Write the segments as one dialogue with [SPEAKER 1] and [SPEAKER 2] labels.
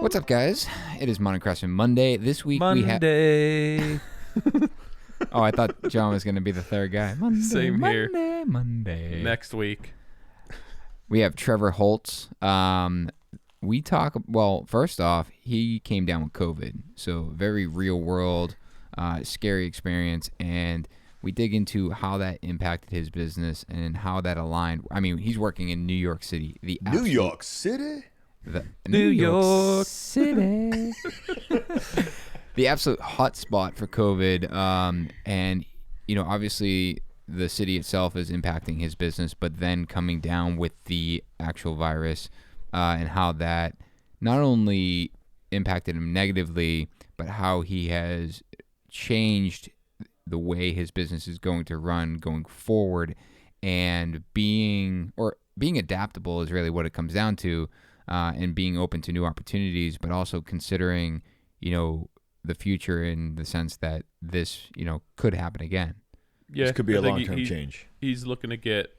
[SPEAKER 1] What's up, guys? It is Modern Craftsman Monday. This week
[SPEAKER 2] Monday.
[SPEAKER 1] Oh, I thought John was going to be the third guy.
[SPEAKER 2] Same here.
[SPEAKER 1] Monday.
[SPEAKER 2] Next week.
[SPEAKER 1] We have Trevor Hults. First off, he came down with COVID, so very real world, scary experience, and we dig into how that impacted his business and how that aligned. I mean, he's working in New York City.
[SPEAKER 3] New York City?
[SPEAKER 1] New York City. The absolute hot spot for COVID. And, obviously the city itself is impacting his business, but then coming down with the actual virus and how that not only impacted him negatively, but how he has changed the way his business is going to run going forward, and being adaptable is really what it comes down to, and being open to new opportunities, but also considering, the future in the sense that this, could happen again.
[SPEAKER 2] Yeah,
[SPEAKER 3] this could be a long-term change.
[SPEAKER 2] He's looking to get,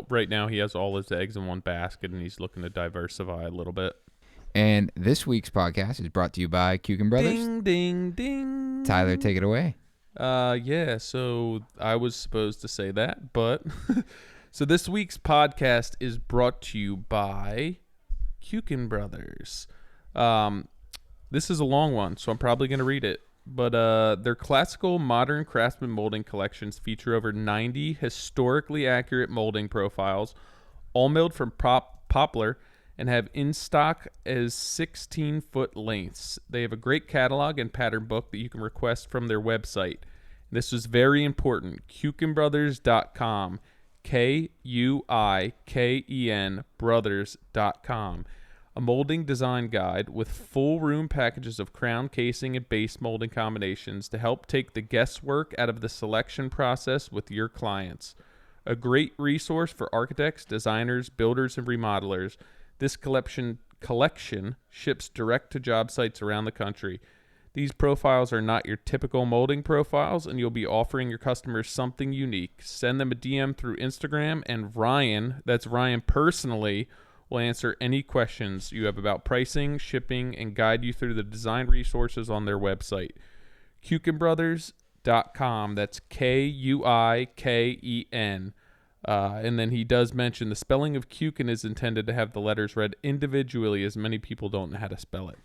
[SPEAKER 2] right now he has all his eggs in one basket, and he's looking to diversify a little bit.
[SPEAKER 1] And this week's podcast is brought to you by Kuiken Brothers.
[SPEAKER 2] Ding, ding, ding.
[SPEAKER 1] Tyler, take it away.
[SPEAKER 2] Yeah, so I was supposed to say that, but so this week's podcast is brought to you by Kuiken Brothers. This is a long one, so I'm probably going to read it. But their classical modern craftsman molding collections feature over 90 historically accurate molding profiles, all milled from poplar, and have in stock as 16-foot lengths. They have a great catalog and pattern book that you can request from their website. This is very important. KuikenBrothers.com. KUIKEN brothers.com. A molding design guide with full room packages of crown, casing, and base molding combinations to help take the guesswork out of the selection process with your clients. A great resource for architects, designers, builders, and remodelers. This collection ships direct to job sites around the country. These profiles are not your typical molding profiles, and you'll be offering your customers something unique. Send them a DM through Instagram, and Ryan, that's Ryan personally, will answer any questions you have about pricing, shipping, and guide you through the design resources on their website. KuikenBrothers.com. That's KUIKEN. And then he does mention the spelling of Kuiken is intended to have the letters read individually, as many people don't know how to spell it.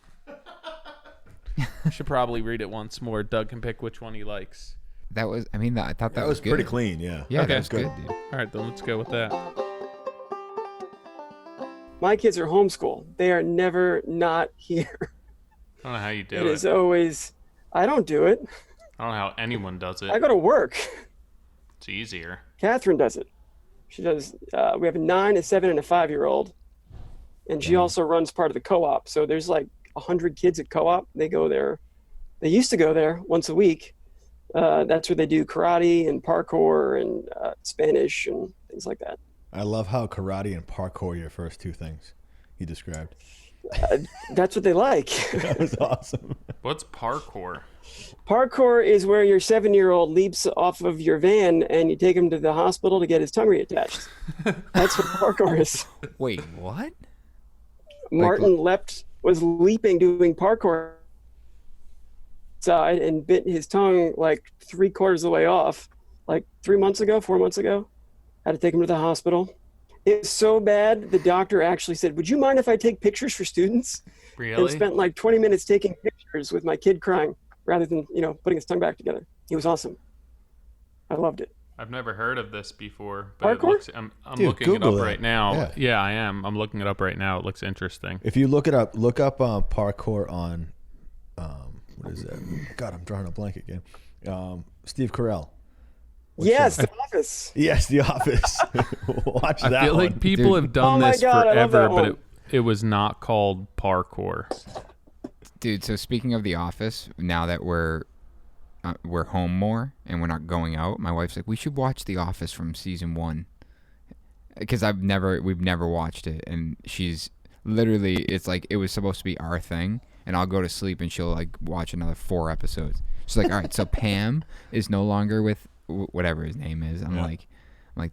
[SPEAKER 2] I should probably read it once more. Doug can pick which one he likes.
[SPEAKER 1] I thought that was good.
[SPEAKER 3] Pretty clean, yeah.
[SPEAKER 1] Yeah,
[SPEAKER 2] okay.
[SPEAKER 1] That was good, dude.
[SPEAKER 2] All right, then let's go with that.
[SPEAKER 4] My kids are homeschooled. They are never not here.
[SPEAKER 2] I don't know how you do
[SPEAKER 4] It is always, I don't do it.
[SPEAKER 2] I don't know how anyone does it.
[SPEAKER 4] I go to work.
[SPEAKER 2] It's easier.
[SPEAKER 4] Catherine does it. She does. We have a 9, a 7, and a 5-year-old. And she also runs part of the co-op. So there's like 100 kids at co-op. They go there. They used to go there once a week. That's where they do karate and parkour and Spanish and things like that.
[SPEAKER 3] I love how karate and parkour are your first two things you described.
[SPEAKER 4] That's what they like.
[SPEAKER 3] That was awesome.
[SPEAKER 2] What's parkour?
[SPEAKER 4] Parkour is where your 7-year-old leaps off of your van and you take him to the hospital to get his tongue reattached. That's what parkour is.
[SPEAKER 1] Wait, what?
[SPEAKER 4] Martin was leaping, doing parkour outside, and bit his tongue like 3/4 of the way off, like 4 months ago. Had to take him to the hospital. It was so bad, the doctor actually said, "Would you mind if I take pictures for students?"
[SPEAKER 2] Really?
[SPEAKER 4] And spent like 20 minutes taking pictures with my kid crying rather than, putting his tongue back together. It was awesome. I loved it.
[SPEAKER 2] I've never heard of this before. But
[SPEAKER 4] Parkour?
[SPEAKER 2] I'm
[SPEAKER 3] Dude,
[SPEAKER 2] looking
[SPEAKER 3] Google
[SPEAKER 2] it up
[SPEAKER 3] that.
[SPEAKER 2] right now.
[SPEAKER 3] Yeah.
[SPEAKER 2] I am. I'm looking it up right now. It looks interesting.
[SPEAKER 3] If you look up parkour on, what is that? God, I'm drawing a blank again. Steve Carell.
[SPEAKER 4] Yes, The Office.
[SPEAKER 3] Yes, The Office. Watch that
[SPEAKER 2] I feel
[SPEAKER 3] one.
[SPEAKER 2] like people have done
[SPEAKER 4] Oh my
[SPEAKER 2] this
[SPEAKER 4] God, I love
[SPEAKER 2] forever,
[SPEAKER 4] that
[SPEAKER 2] but
[SPEAKER 4] one.
[SPEAKER 2] it was not called parkour.
[SPEAKER 1] Dude, so speaking of The Office, now that we're home more and we're not going out, my wife's like, we should watch The Office from season 1, because we've never watched it, and she's literally, it's like it was supposed to be our thing, and I'll go to sleep and she'll like watch another 4 episodes. She's like, all right, so Pam is no longer with whatever his name is. I'm like,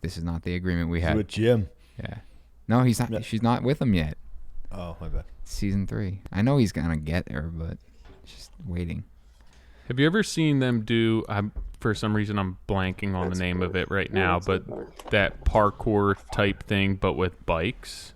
[SPEAKER 1] this is not the agreement we had
[SPEAKER 3] with Jim.
[SPEAKER 1] Yeah, no, he's not.
[SPEAKER 3] Yeah.
[SPEAKER 1] She's not with him yet.
[SPEAKER 3] Oh, my bad.
[SPEAKER 1] Season 3. I know he's gonna get there, but just waiting.
[SPEAKER 2] Have you ever seen them do? For some reason, I'm blanking on the name of it right now, but that parkour type thing, but with bikes.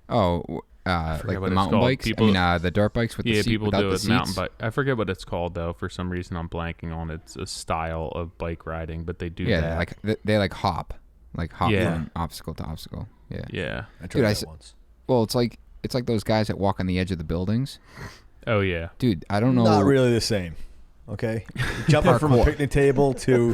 [SPEAKER 1] Oh, like the mountain bikes? The dirt bikes with the seat
[SPEAKER 2] people
[SPEAKER 1] without
[SPEAKER 2] do
[SPEAKER 1] the
[SPEAKER 2] it with
[SPEAKER 1] seats?
[SPEAKER 2] mountain bike. I forget what it's called though. For some reason, I'm blanking on it. It's a style of bike riding, but they do that.
[SPEAKER 1] They like hop from obstacle to obstacle. Yeah.
[SPEAKER 2] Yeah.
[SPEAKER 3] I tried that once.
[SPEAKER 1] Well, it's like those guys that walk on the edge of the buildings.
[SPEAKER 2] Oh yeah.
[SPEAKER 1] Dude, I don't know.
[SPEAKER 3] Not really the same. Okay, jumping from a picnic table to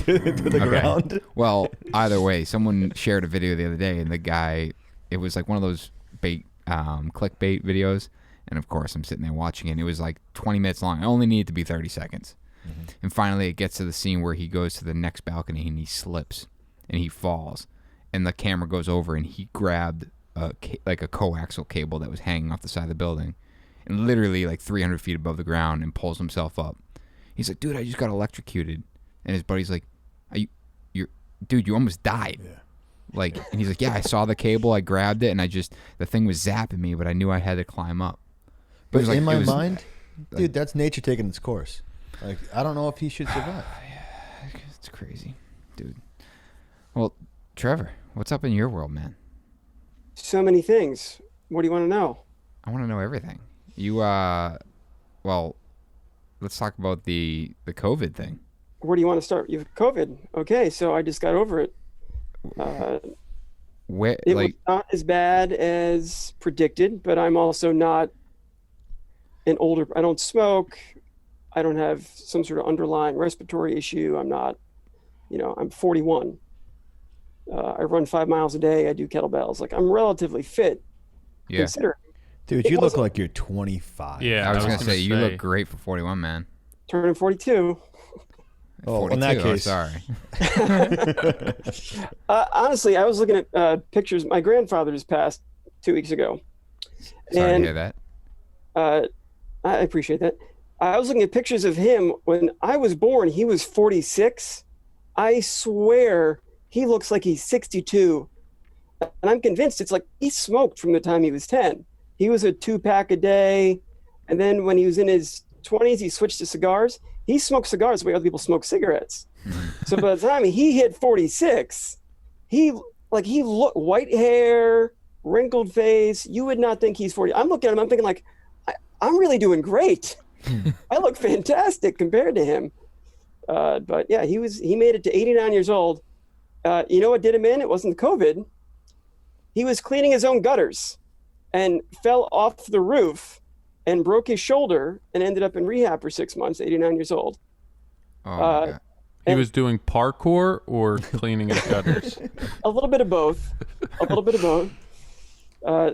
[SPEAKER 3] the ground.
[SPEAKER 1] Well, either way, someone shared a video the other day, and the guy, it was like one of those clickbait videos, and of course I'm sitting there watching it, and it was like 20 minutes long. I only needed to be 30 seconds. Mm-hmm. And finally it gets to the scene where he goes to the next balcony and he slips and he falls, and the camera goes over and he grabbed a coaxial cable that was hanging off the side of the building and literally like 300 feet above the ground and pulls himself up. He's like, dude, I just got electrocuted. And his buddy's like, dude, you almost died.
[SPEAKER 3] Yeah.
[SPEAKER 1] Like, and he's like, yeah, I saw the cable, I grabbed it, and the thing was zapping me, but I knew I had to climb up.
[SPEAKER 3] But in my mind, dude, that's nature taking its course. Like, I don't know if he should survive.
[SPEAKER 1] Yeah, it's crazy, dude. Well, Trevor, what's up in your world, man?
[SPEAKER 4] So many things. What do you want to know?
[SPEAKER 1] I want to know everything. Well, let's talk about the COVID thing.
[SPEAKER 4] Where do you want to start? You have COVID. Okay, so I just got over it. It was not as bad as predicted, but I'm also not I don't smoke. I don't have some sort of underlying respiratory issue. I'm not, I'm 41. I run 5 miles a day. I do kettlebells. Like, I'm relatively fit.
[SPEAKER 1] Yeah.
[SPEAKER 4] Considering.
[SPEAKER 3] Dude, you look like you're 25.
[SPEAKER 2] Yeah,
[SPEAKER 1] I was going to say, you look great for 41, man.
[SPEAKER 4] Turning 42.
[SPEAKER 3] Oh,
[SPEAKER 1] 42,
[SPEAKER 3] in that case.
[SPEAKER 1] Sorry.
[SPEAKER 4] Honestly, I was looking at pictures. My grandfather just passed 2 weeks ago.
[SPEAKER 1] Sorry to hear that.
[SPEAKER 4] I appreciate that. I was looking at pictures of him when I was born. He was 46. I swear he looks like he's 62. And I'm convinced it's like he smoked from the time he was 10. He was a 2-pack a day. And then when he was in his 20s, he switched to cigars. He smoked cigars the way other people smoke cigarettes. So by the time he hit 46, he looked white hair, wrinkled face. You would not think he's 40. I'm looking at him, I'm thinking like, I'm really doing great. I look fantastic compared to him. But yeah, he made it to 89 years old. You know what did him in? It wasn't COVID. He was cleaning his own gutters and fell off the roof and broke his shoulder and ended up in rehab for 6 months, 89 years old.
[SPEAKER 1] Oh, my God.
[SPEAKER 2] He was doing parkour or cleaning his gutters?
[SPEAKER 4] A little bit of both.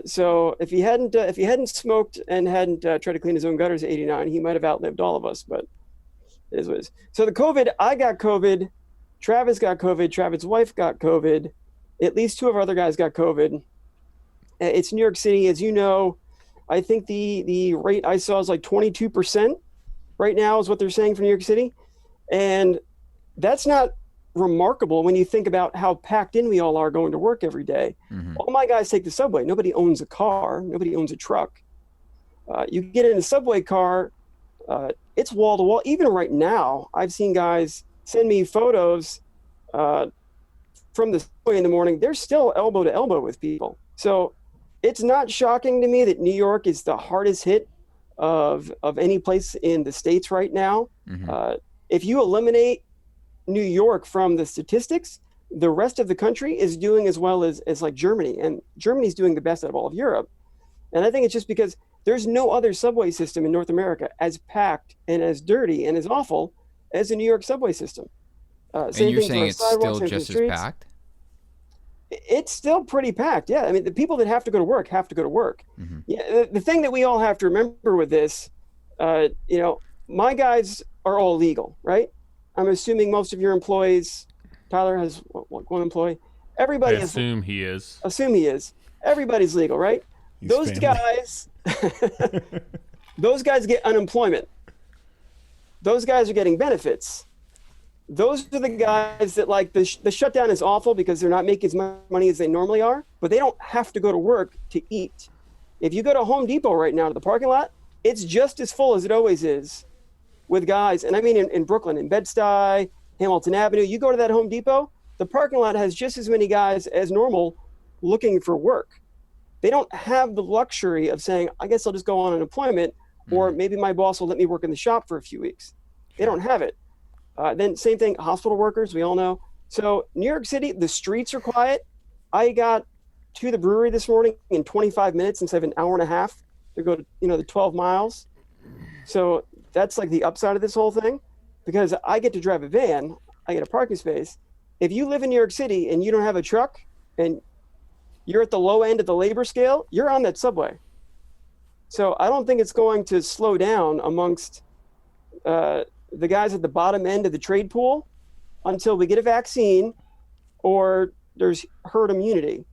[SPEAKER 4] So if he hadn't smoked and hadn't tried to clean his own gutters at 89, he might have outlived all of us, but it is what it is. So the COVID, I got COVID, Travis got COVID, Travis' wife got COVID, at least 2 of our other guys got COVID. It's New York City, as you know. I think the rate I saw is like 22% right now is what they're saying for New York City. And that's not remarkable when you think about how packed in we all are going to work every day. Mm-hmm. All my guys take the subway. Nobody owns a car. Nobody owns a truck. You get in a subway car, it's wall to wall. Even right now, I've seen guys send me photos from the subway in the morning. They're still elbow to elbow with people. So it's not shocking to me that New York is the hardest hit of any place in the States right now. Mm-hmm. If you eliminate New York from the statistics, the rest of the country is doing as well as like Germany, and Germany's doing the best out of all of Europe. And I think it's just because there's no other subway system in North America as packed and as dirty and as awful as the New York subway system.
[SPEAKER 1] And you're saying it's still just as packed?
[SPEAKER 4] It's still pretty packed. Yeah. I mean, the people that have to go to work have to go to work. Mm-hmm. Yeah. The thing that we all have to remember with this, my guys are all legal, right? I'm assuming most of your employees, Tyler has one employee. Everybody
[SPEAKER 2] assume he is.
[SPEAKER 4] Assume he is. Everybody's legal, right? Those guys get unemployment. Those guys are getting benefits. those are the guys that like the shutdown is awful because they're not making as much money as they normally are, but they don't have to go to work to eat. If you go to Home Depot right now to the parking lot, it's just as full as it always is with guys. And I mean, in Brooklyn, in Bed-Stuy, Hamilton Avenue, you go to that Home Depot, the parking lot has just as many guys as normal looking for work. They don't have the luxury of saying, I guess I'll just go on unemployment, or maybe my boss will let me work in the shop for a few weeks. They don't have it. Then same thing, hospital workers, we all know. So New York City, the streets are quiet. I got to the brewery this morning in 25 minutes instead of an hour and a half to go to, the 12 miles. So that's like the upside of this whole thing, because I get to drive a van, I get a parking space. If you live in New York City and you don't have a truck and you're at the low end of the labor scale, you're on that subway. So I don't think it's going to slow down amongst the guys at the bottom end of the trade pool until we get a vaccine or there's herd immunity.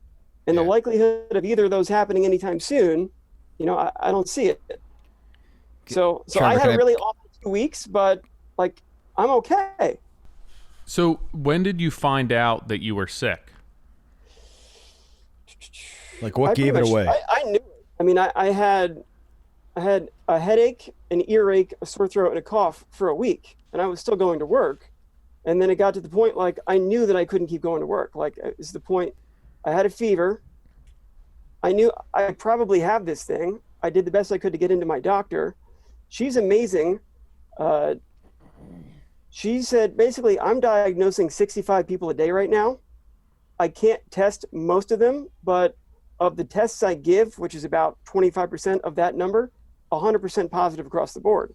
[SPEAKER 4] And the likelihood of either of those happening anytime soon, I don't see it. So Trevor, I had a really awful 2 weeks, but like, I'm okay.
[SPEAKER 2] So when did you find out that you were sick?
[SPEAKER 3] Like, what gave it away?
[SPEAKER 4] I knew it. I mean, I had a headache, an earache, a sore throat, and a cough for a week, and I was still going to work. And then it got to the point, like, I knew that I couldn't keep going to work. Like, it's the point, I had a fever. I knew I probably have this thing. I did the best I could to get into my doctor. She's amazing. She said, basically, I'm diagnosing 65 people a day right now. I can't test most of them, but of the tests I give, which is about 25% of that number, 100% positive across the board.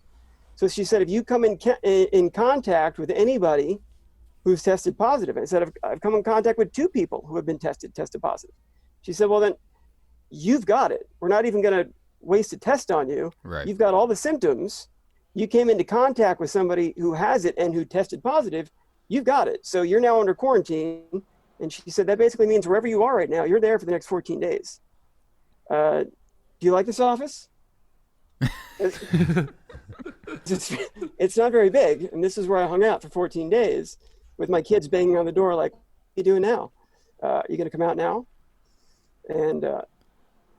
[SPEAKER 4] So she said, if you come in contact with anybody who's tested positive, I said, I've come in contact with 2 people who have been tested positive. She said, well, then you've got it. We're not even going to waste a test on you.
[SPEAKER 1] Right.
[SPEAKER 4] You've got all the symptoms. You came into contact with somebody who has it and who tested positive. You've got it. So you're now under quarantine. And she said, that basically means wherever you are right now, you're there for the next 14 days. Do you like this office? It's not very big. And this is where I hung out for 14 days with my kids banging on the door like, what are you doing now? You going to come out now? And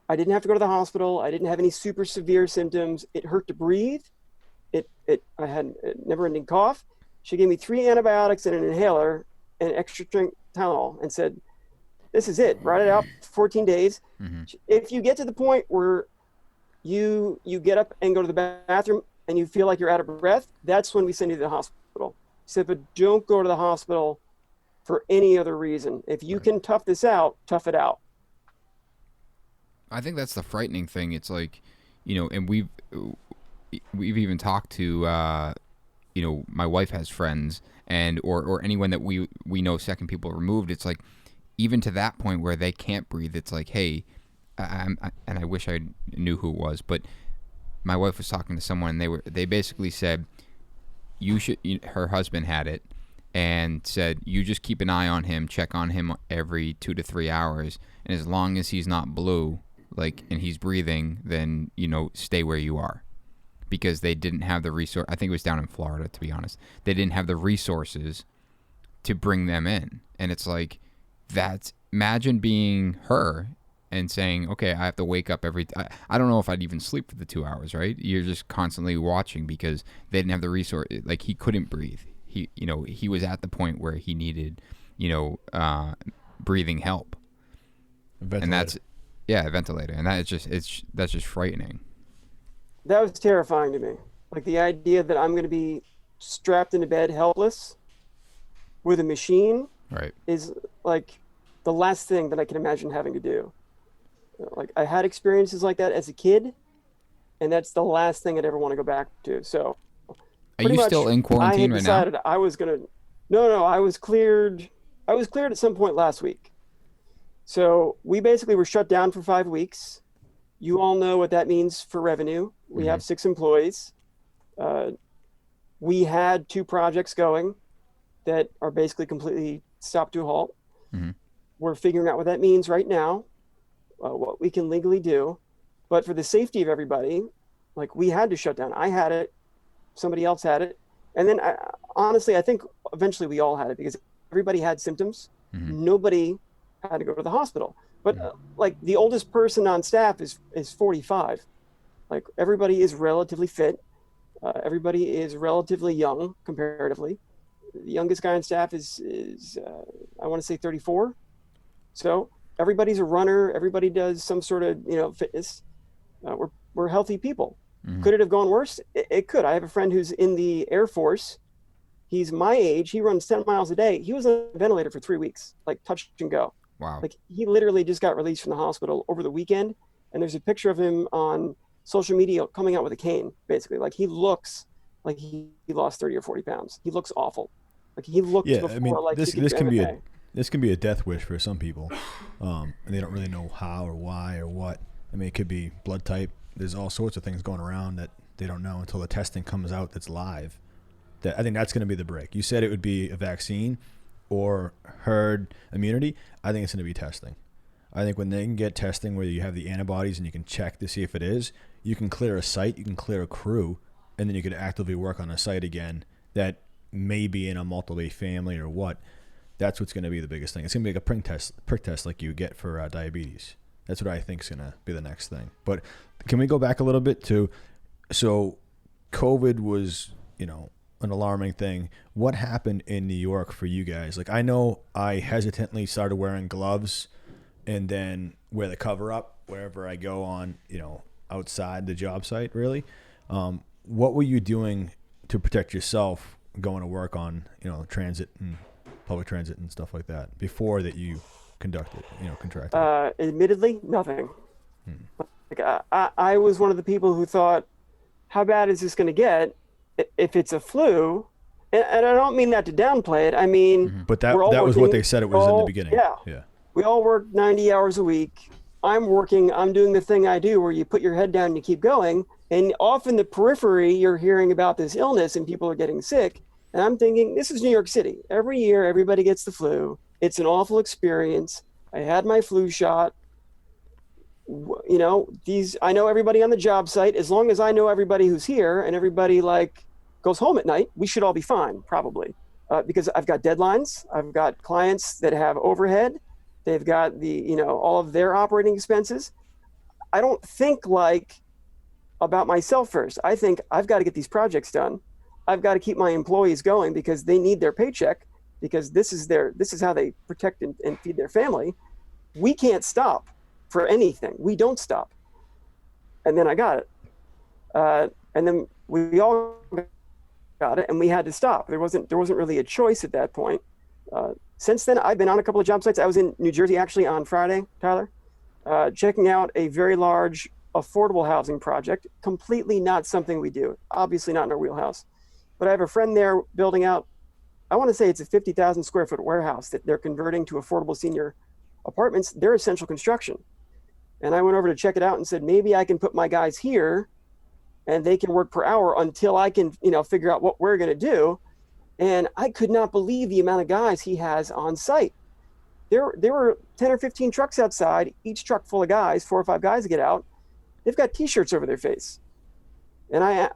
[SPEAKER 4] I didn't have to go to the hospital. I didn't have any super severe symptoms. It hurt to breathe. I had a never-ending cough. She gave me 3 antibiotics and an inhaler and extra strength Tylenol and said, this is it. Write it out for 14 days. Mm-hmm. If you get to the point where you get up and go to the bathroom and you feel like you're out of breath, that's when we send you to the hospital. She said, but don't go to the hospital for any other reason. If you can tough this out, tough it out.
[SPEAKER 1] I think that's the frightening thing. It's like, and we've even talked to, my wife has friends and or anyone that we know second people removed. It's like, even to that point where they can't breathe, it's like, hey, and I wish I knew who it was, but my wife was talking to someone and they basically said, her husband had it and said, you just keep an eye on him, check on him every 2 to 3 hours. And as long as he's not blue, and he's breathing, then, stay where you are. Because they didn't have the resource. I think it was down in Florida, to be honest. They didn't have the resources to bring them in. And it's like, imagine being her and saying, okay, I have to wake up I don't know if I'd even sleep for the 2 hours, right? You're just constantly watching because they didn't have the resource. Like, he couldn't breathe. He was at the point where he needed, breathing help. And that's, a ventilator. And that's just frightening.
[SPEAKER 4] That was terrifying to me. Like, the idea that I'm going to be strapped into bed helpless with a machine is like the last thing that I can imagine having to do. Like, I had experiences like that as a kid, and that's the last thing I'd ever want to go back to. So
[SPEAKER 1] are you still in quarantine right now?
[SPEAKER 4] I decided I was going to, no, I was cleared at some point last week. So we basically were shut down for 5 weeks. You all know what that means for revenue. We have 6 employees. We had 2 projects going that are basically completely stopped to a halt. Mm-hmm. We're figuring out what that means right now, what we can legally do. But for the safety of everybody, like, we had to shut down. I had it. Somebody else had it. And then honestly, I think eventually we all had it because everybody had symptoms. Nobody had to go to the hospital. But like the oldest person on staff is 45. Like everybody is relatively fit. Everybody is relatively young comparatively. The youngest guy on staff is I want to say 34. So everybody's a runner. Everybody does some sort of, fitness. We're healthy people. Could it have gone worse? It could. I have a friend who's in the Air Force. He's my age. He runs 10 miles a day. He was on a ventilator for 3 weeks, like touch and go.
[SPEAKER 1] Wow.
[SPEAKER 4] Like he literally just got released from the hospital over the weekend. And there's a picture of him on social media coming out with a cane, basically. Like he looks like he lost 30 or 40 pounds. He looks awful. Like he looked before,
[SPEAKER 3] I mean,
[SPEAKER 4] like
[SPEAKER 3] this can be a death wish for some people. And they don't really know how or why or what. I mean, it could be blood type. There's all sorts of things going around that they don't know until the testing comes out that's live. I think that's going to be the break. You said it would be a vaccine or herd immunity. I think it's going to be testing. I think when they can get testing where you have the antibodies and you can check to see if it is, you can clear a site, you can clear a crew, and then you could actively work on a site again that may be in a multiple family or what. That's what's going to be the biggest thing. It's going to be like a prick test like you get for diabetes. That's what I think is going to be the next thing. But can we go back a little bit to, so COVID was, an alarming thing. What happened in New York for you guys? Like, I know I hesitantly started wearing gloves and then wear the cover up wherever I go on, outside the job site, really. What were you doing to protect yourself going to work on, transit and public transit and stuff like that before that you contracted?
[SPEAKER 4] Admittedly, nothing. Like I was one of the people who thought, how bad is this going to get? If it's a flu, and I don't mean that to downplay it. I mean,
[SPEAKER 3] but that was what they said it was in the beginning.
[SPEAKER 4] Yeah. We all work 90 hours a week. I'm doing the thing I do where you put your head down and you keep going. And off in the periphery, you're hearing about this illness and people are getting sick. And I'm thinking, this is New York City. Every year, everybody gets the flu. It's an awful experience. I had my flu shot. I know everybody on the job site. As long as I know everybody who's here and everybody goes home at night, we should all be fine, probably. Because I've got deadlines. I've got clients that have overhead. They've got all of their operating expenses. I don't think about myself first. I think I've got to get these projects done. I've got to keep my employees going because they need their paycheck, because this is how they protect and feed their family. We can't stop for anything. We don't stop. And then I got it. And then we all got it and we had to stop. There wasn't really a choice at that point. Since then, I've been on a couple of job sites. I was in New Jersey actually on Friday, Tyler, checking out a very large affordable housing project. Completely not something we do. Obviously not in our wheelhouse. But I have a friend there building out, I want to say it's a 50,000 square foot warehouse that they're converting to affordable senior apartments. They're essential construction. And I went over to check it out and said, maybe I can put my guys here and they can work per hour until I can, figure out what we're going to do. And I could not believe the amount of guys he has on site. There were 10 or 15 trucks outside, each truck full of guys, 4 or 5 guys to get out. They've got T-shirts over their face. And I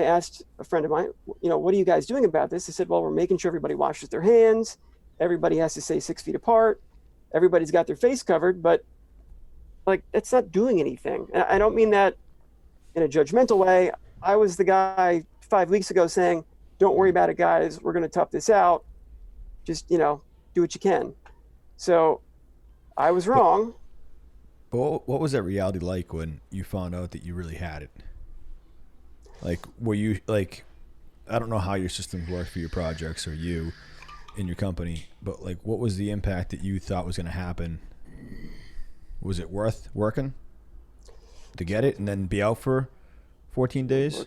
[SPEAKER 4] asked a friend of mine, what are you guys doing about this? He said, well, we're making sure everybody washes their hands. Everybody has to stay 6 feet apart. Everybody's got their face covered, but that's not doing anything. And I don't mean that in a judgmental way. I was the guy 5 weeks ago saying, don't worry about it, guys. We're going to tough this out. Just, do what you can. So I was wrong.
[SPEAKER 3] But what was that reality like when you found out that you really had it? Were you I don't know how your systems work for your projects or you in your company, but what was the impact that you thought was going to happen? Was it worth working to get it and then be out for 14 days?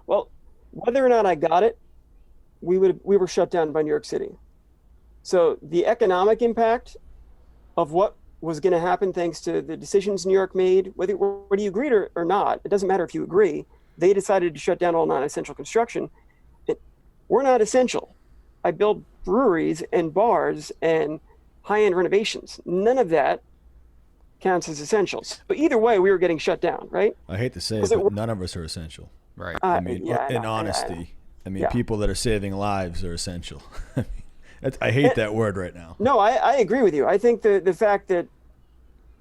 [SPEAKER 4] Well, whether or not I got it, we were shut down by New York City. So the economic impact of what was going to happen thanks to the decisions New York made, whether you agreed or not, it doesn't matter if you agree, they decided to shut down all non-essential construction. We're not essential. I build breweries and bars and high-end renovations. None of that counts as essentials. But either way, we were getting shut down, right?
[SPEAKER 3] I hate to say it, but none of us are essential.
[SPEAKER 1] Right.
[SPEAKER 3] I mean, in honesty. I mean, people that are saving lives are essential. I hate that word right now.
[SPEAKER 4] No, I agree with you. I think the fact that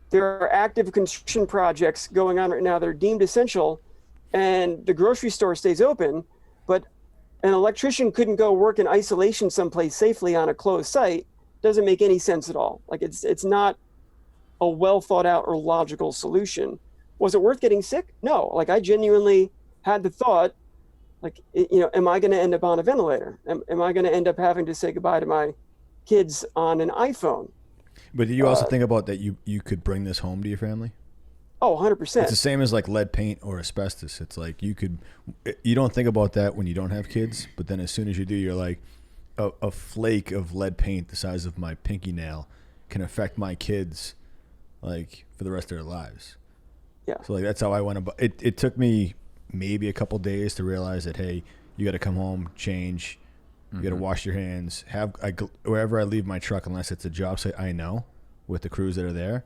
[SPEAKER 4] there are active construction projects going on right now that are deemed essential, and the grocery store stays open, but an electrician couldn't go work in isolation someplace safely on a closed site, doesn't make any sense at all. Like it's not a well thought out or logical solution. Was it worth getting sick? No. Like I genuinely had the thought, like, am I going to end up on a ventilator? Am I going to end up having to say goodbye to my kids on an iPhone?
[SPEAKER 3] But do you also think about that you could bring this home to your family?
[SPEAKER 4] Oh, 100%.
[SPEAKER 3] It's the same as like lead paint or asbestos. It's like you don't think about that when you don't have kids, but then as soon as you do, you're like, a flake of lead paint the size of my pinky nail can affect my kids like for the rest of their lives.
[SPEAKER 4] Yeah.
[SPEAKER 3] So like that's how I went about it. It took me maybe a couple days to realize that, hey, you got to come home, change, you got to wash your hands, wherever I leave my truck, unless it's a job site I know with the crews that are there.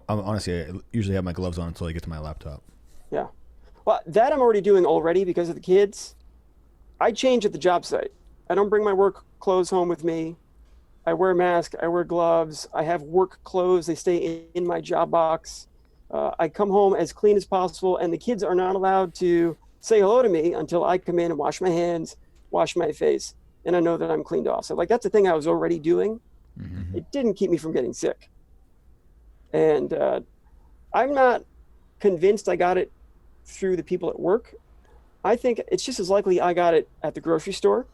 [SPEAKER 3] Honestly, I usually have my gloves on until I get to my laptop.
[SPEAKER 4] Yeah. Well, that I'm already doing already because of the kids. I change at the job site. I don't bring my work clothes home with me. I wear a mask. I wear gloves. I have work clothes. They stay in my job box. I come home as clean as possible, and the kids are not allowed to say hello to me until I come in and wash my hands, wash my face, and I know that I'm cleaned off. So like that's the thing I was already doing. Mm-hmm. It didn't keep me from getting sick. And I'm not convinced I got it through the people at work. I think it's just as likely I got it at the grocery store,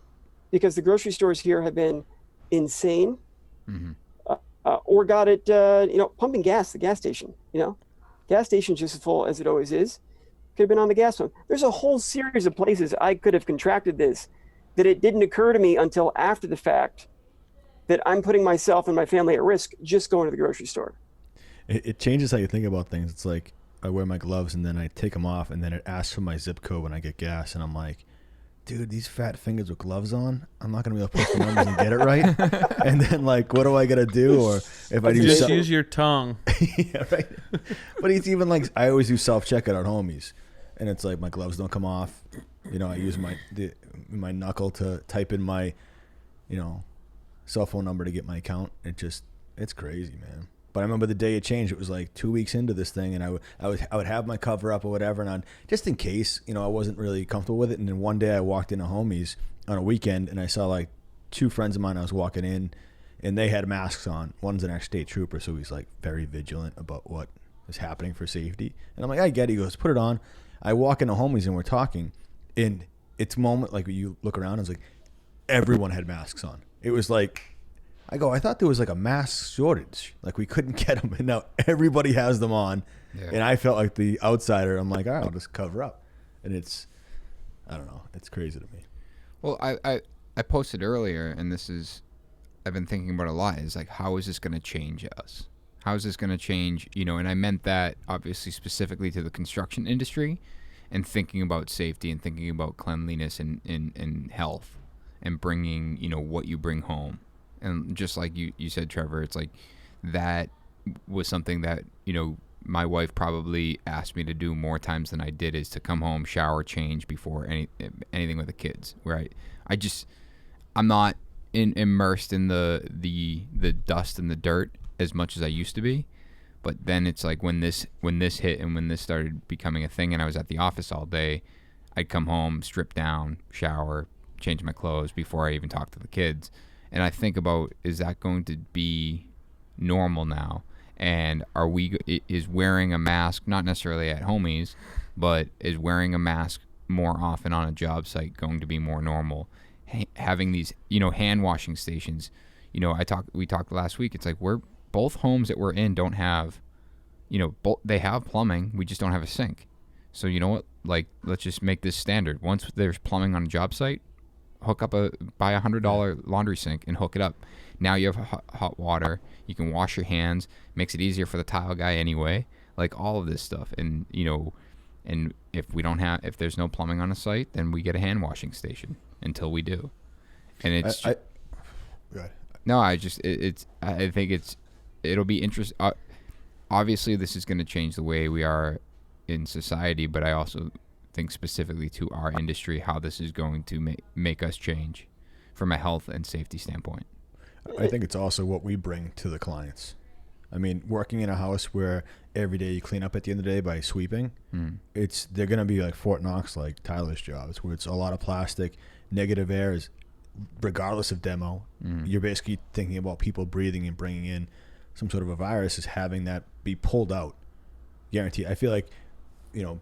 [SPEAKER 4] because the grocery stores here have been insane. Mm-hmm. Or got it, pumping gas, the gas station, gas station's just as full as it always is. Could have been on the gas pump. There's a whole series of places I could have contracted this that it didn't occur to me until after the fact that I'm putting myself and my family at risk just going to the grocery store.
[SPEAKER 3] It changes how you think about things. It's like I wear my gloves and then I take them off and then it asks for my zip code when I get gas. And I'm like, dude, these fat fingers with gloves on, I'm not going to be able to push the numbers and get it right. And then like, what do I got to do? Or if I do
[SPEAKER 2] just use your tongue.
[SPEAKER 3] Yeah, right. But it's even like, I always do self-checkout on homies. And it's like my gloves don't come off. I use my knuckle to type in my, cell phone number to get my account. It's crazy, man. But I remember the day it changed. It was like 2 weeks into this thing, and I would have my cover up or whatever, and just in case, I wasn't really comfortable with it. And then one day I walked into Homies on a weekend, and I saw like two friends of mine. I was walking in, and they had masks on. One's an ex-state trooper, so he's like very vigilant about what is happening for safety. And I'm like, I get it. He goes, put it on. I walk into Homies, and we're talking, and it's moment like you look around, and it's like everyone had masks on. It was like. I thought there was like a mask shortage. Like we couldn't get them. And now everybody has them on. Yeah. And I felt like the outsider. I'm like, all right, I'll just cover up. And I don't know. It's crazy to me.
[SPEAKER 1] Well, I posted earlier, and I've been thinking about a lot, is like, how is this going to change us? How is this going to change, and I meant that obviously specifically to the construction industry and thinking about safety and thinking about cleanliness and health and bringing, what you bring home. And just like you said, Trevor, it's like that was something that, my wife probably asked me to do more times than I did, is to come home, shower, change before anything with the kids. Where I'm not immersed in the dust and the dirt as much as I used to be. But then it's like when this hit and when this started becoming a thing and I was at the office all day, I'd come home, strip down, shower, change my clothes before I even talk to the kids. And I think about, is that going to be normal now? And is wearing a mask, not necessarily at Homies, but is wearing a mask more often on a job site going to be more normal? Having these, hand washing stations, we talked last week. It's like both homes that we're in don't have, they have plumbing. We just don't have a sink. So you know what? Like, let's just make this standard. Once there's plumbing on a job site, buy a $100 laundry sink and hook it up. Now you have hot water. You can wash your hands. Makes it easier for the tile guy anyway. Like all of this stuff. And and if there's no plumbing on a site, then we get a hand washing station until we do. And it's
[SPEAKER 3] go ahead.
[SPEAKER 1] No, I think it'll be interesting. Obviously, this is going to change the way we are in society, but I also think specifically to our industry, how this is going to make us change from a health and safety standpoint.
[SPEAKER 3] I think it's also what we bring to the clients. I mean, working in a house where every day you clean up at the end of the day by sweeping, they're going to be like Fort Knox, like Tyler's jobs, where it's a lot of plastic, negative air is regardless of demo. You're basically thinking about people breathing and bringing in some sort of a virus, is having that be pulled out. Guarantee. I feel like,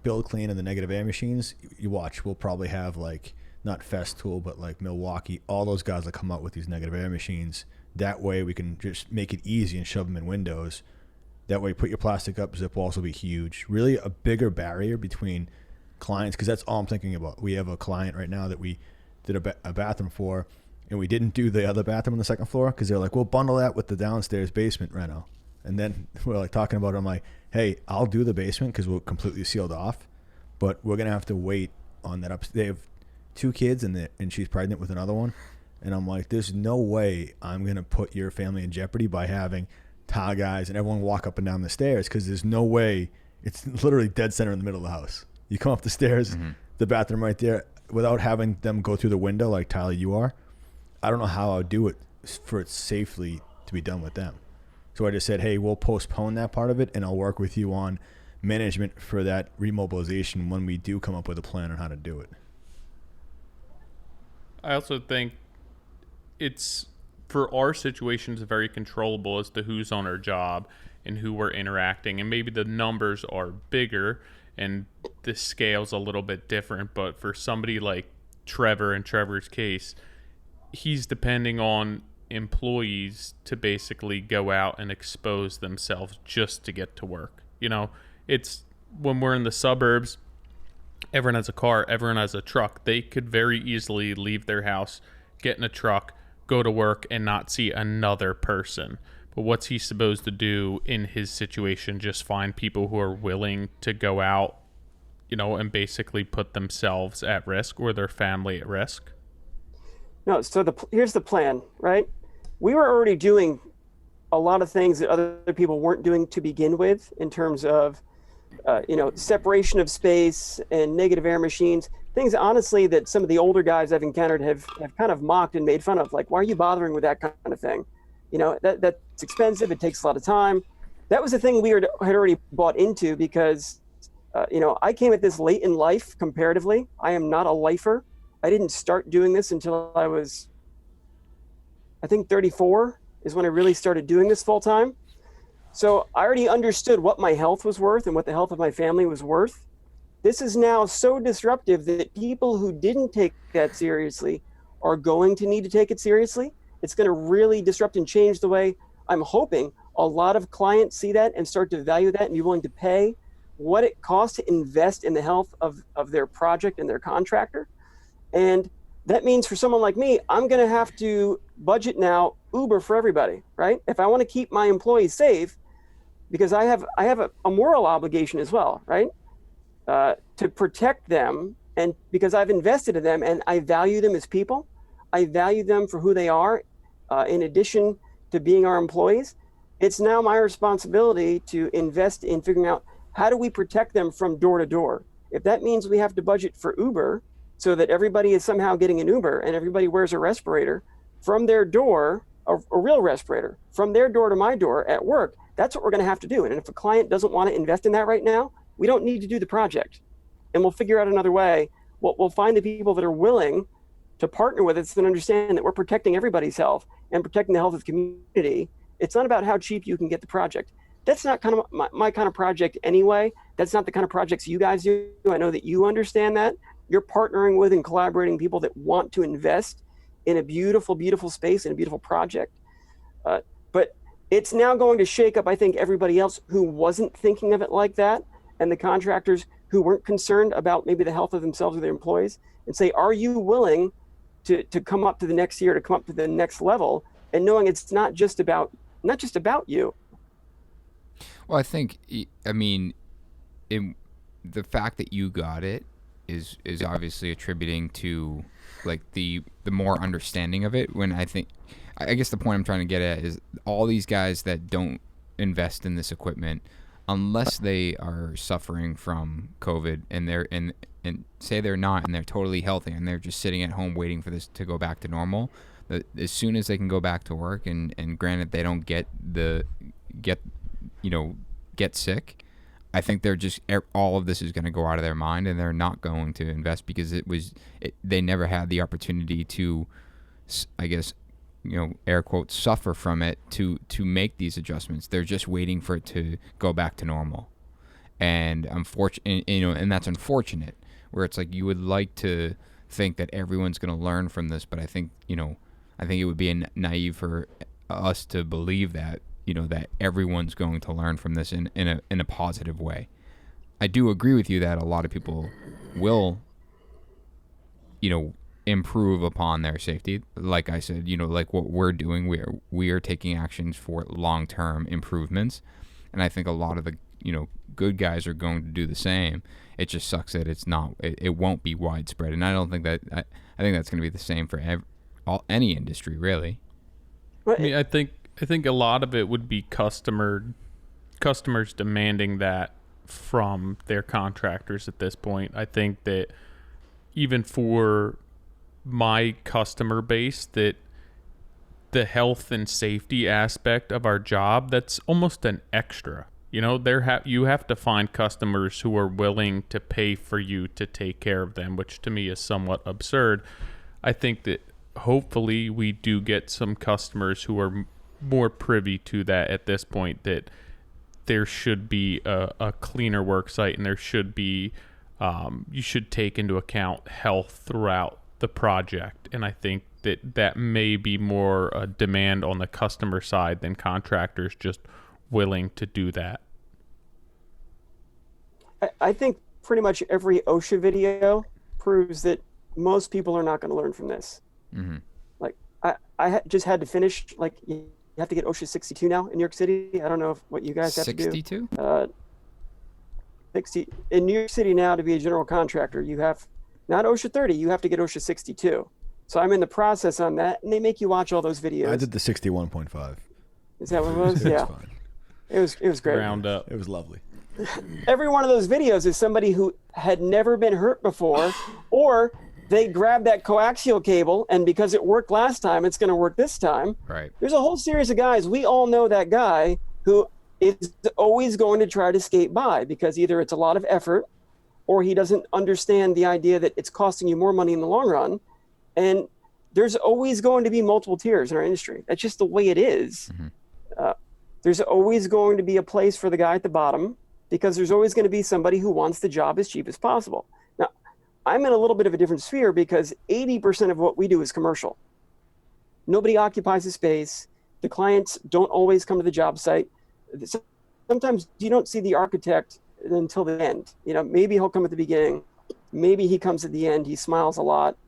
[SPEAKER 3] Build Clean and the negative air machines, you watch, we'll probably have like, not Festool, but like Milwaukee, all those guys that come out with these negative air machines. That way we can just make it easy and shove them in windows. That way, put your plastic up, zip walls will be huge. Really a bigger barrier between clients, because that's all I'm thinking about. We have a client right now that we did a bathroom for, and we didn't do the other bathroom on the second floor because they're like, we'll bundle that with the downstairs basement reno. And then we're like talking about it. I'm like, hey, I'll do the basement because we're completely sealed off, but we're going to have to wait on that up. They have 2 kids and she's pregnant with another one. And I'm like, there's no way I'm going to put your family in jeopardy by having tile guys and everyone walk up and down the stairs, because there's no way. It's literally dead center in the middle of the house. You come up the stairs, the bathroom right there, without having them go through the window like Tyler you are. I don't know how I would do it for it safely to be done with them. So I just said, hey, we'll postpone that part of it, and I'll work with you on management for that remobilization when we do come up with a plan on how to do it.
[SPEAKER 2] I also think it's, for our situations, very controllable as to who's on our job and who we're interacting. And maybe the numbers are bigger and the scale's a little bit different. But for somebody like Trevor, in Trevor's case, he's depending on employees to basically go out and expose themselves just to get to work. It's when we're in the suburbs, everyone has a car, everyone has a truck. They could very easily leave their house, get in a truck, go to work, and not see another person. But what's he supposed to do in his situation? Just find people who are willing to go out, and basically put themselves at risk or their family at risk?
[SPEAKER 4] No, so here's the plan, right? We were already doing a lot of things that other people weren't doing to begin with, in terms of, separation of space and negative air machines. Things, honestly, that some of the older guys I've encountered have kind of mocked and made fun of. Like, why are you bothering with that kind of thing? That's expensive. It takes a lot of time. That was the thing we had already bought into because, I came at this late in life comparatively. I am not a lifer. I didn't start doing this until I was, I think 34 is when I really started doing this full time. So I already understood what my health was worth and what the health of my family was worth. This is now so disruptive that people who didn't take that seriously are going to need to take it seriously. It's going to really disrupt and change the way, I'm hoping, a lot of clients see that and start to value that and be willing to pay what it costs to invest in the health of their project and their contractor. And that means for someone like me, I'm going to have to budget now Uber for everybody, right? If I want to keep my employees safe, because I have a moral obligation as well, right? To protect them, and because I've invested in them and I value them as people, I value them for who they are, in addition to being our employees. It's now my responsibility to invest in figuring out how do we protect them from door to door. If that means we have to budget for Uber so that everybody is somehow getting an Uber and everybody wears a respirator from their door, a real respirator, from their door to my door at work, that's what we're going to have to do. And if a client doesn't want to invest in that right now, we don't need to do the project. And we'll figure out another way. We'll find the people that are willing to partner with us and understand that we're protecting everybody's health and protecting the health of the community. It's not about how cheap you can get the project. That's not kind of my kind of project anyway. That's not the kind of projects you guys do. I know that you understand that. You're partnering with and collaborating people that want to invest in a beautiful, beautiful space and a beautiful project. But it's now going to shake up, I think, everybody else who wasn't thinking of it like that, and the contractors who weren't concerned about maybe the health of themselves or their employees, and say, are you willing to come up to the next year, to come up to the next level, and knowing it's not just about you.
[SPEAKER 1] Well, I think, the fact that you got it is obviously attributing to like the more understanding of it. When I guess the point I'm trying to get at is all these guys that don't invest in this equipment, unless they are suffering from COVID and and say they're not and they're totally healthy and they're just sitting at home waiting for this to go back to normal, as soon as they can go back to work and granted they don't get sick, I think they're just all of this is going to go out of their mind and they're not going to invest because they never had the opportunity to, I guess, air quotes, suffer from it to make these adjustments. They're just waiting for it to go back to normal, and and that's unfortunate. Where it's like you would like to think that everyone's going to learn from this, but I think it would be naive for us to believe that that everyone's going to learn from this in a positive way. I do agree with you that a lot of people will, improve upon their safety. Like I said, like what we're doing, we are taking actions for long-term improvements, and I think a lot of the good guys are going to do the same. It just sucks that it won't be widespread, and I don't think that I think that's going to be the same for any industry, really.
[SPEAKER 2] I mean, I think a lot of it would be customers demanding that from their contractors at this point. I think that even for my customer base, that the health and safety aspect of our job, that's almost an extra. You have to find customers who are willing to pay for you to take care of them, which to me is somewhat absurd. I think that hopefully we do get some customers who are more privy to that at this point, that there should be a cleaner work site and there should be you should take into account health throughout the project. And I think that may be more a demand on the customer side than contractors just willing to do that.
[SPEAKER 4] I think pretty much every OSHA video proves that most people are not going to learn from this.
[SPEAKER 1] Mm-hmm.
[SPEAKER 4] Like I just had to finish, like, you have to get OSHA 62 now in New York City. I don't know what you guys have
[SPEAKER 1] 62?
[SPEAKER 4] to do. 60 in New York City now, to be a general contractor, you have not OSHA 30, you have to get OSHA 62. So I'm in the process on that, and they make you watch all those videos.
[SPEAKER 3] I did the 61.5.
[SPEAKER 4] Is that what it was? Yeah.
[SPEAKER 3] Fine.
[SPEAKER 4] It was great.
[SPEAKER 2] Round up.
[SPEAKER 3] It was lovely.
[SPEAKER 4] Every one of those videos is somebody who had never been hurt before, or they grabbed that coaxial cable, and because it worked last time, it's going to work this time.
[SPEAKER 1] Right.
[SPEAKER 4] There's a whole series of guys. We all know that guy who is always going to try to skate by because either it's a lot of effort or he doesn't understand the idea that it's costing you more money in the long run. And there's always going to be multiple tiers in our industry. That's just the way it is.
[SPEAKER 1] Mm-hmm.
[SPEAKER 4] There's always going to be a place for the guy at the bottom because there's always going to be somebody who wants the job as cheap as possible. Now, I'm in a little bit of a different sphere because 80% of what we do is commercial. Nobody occupies the space. The clients don't always come to the job site. Sometimes you don't see the architect until the end. Maybe he'll come at the beginning. Maybe he comes at the end. He smiles a lot.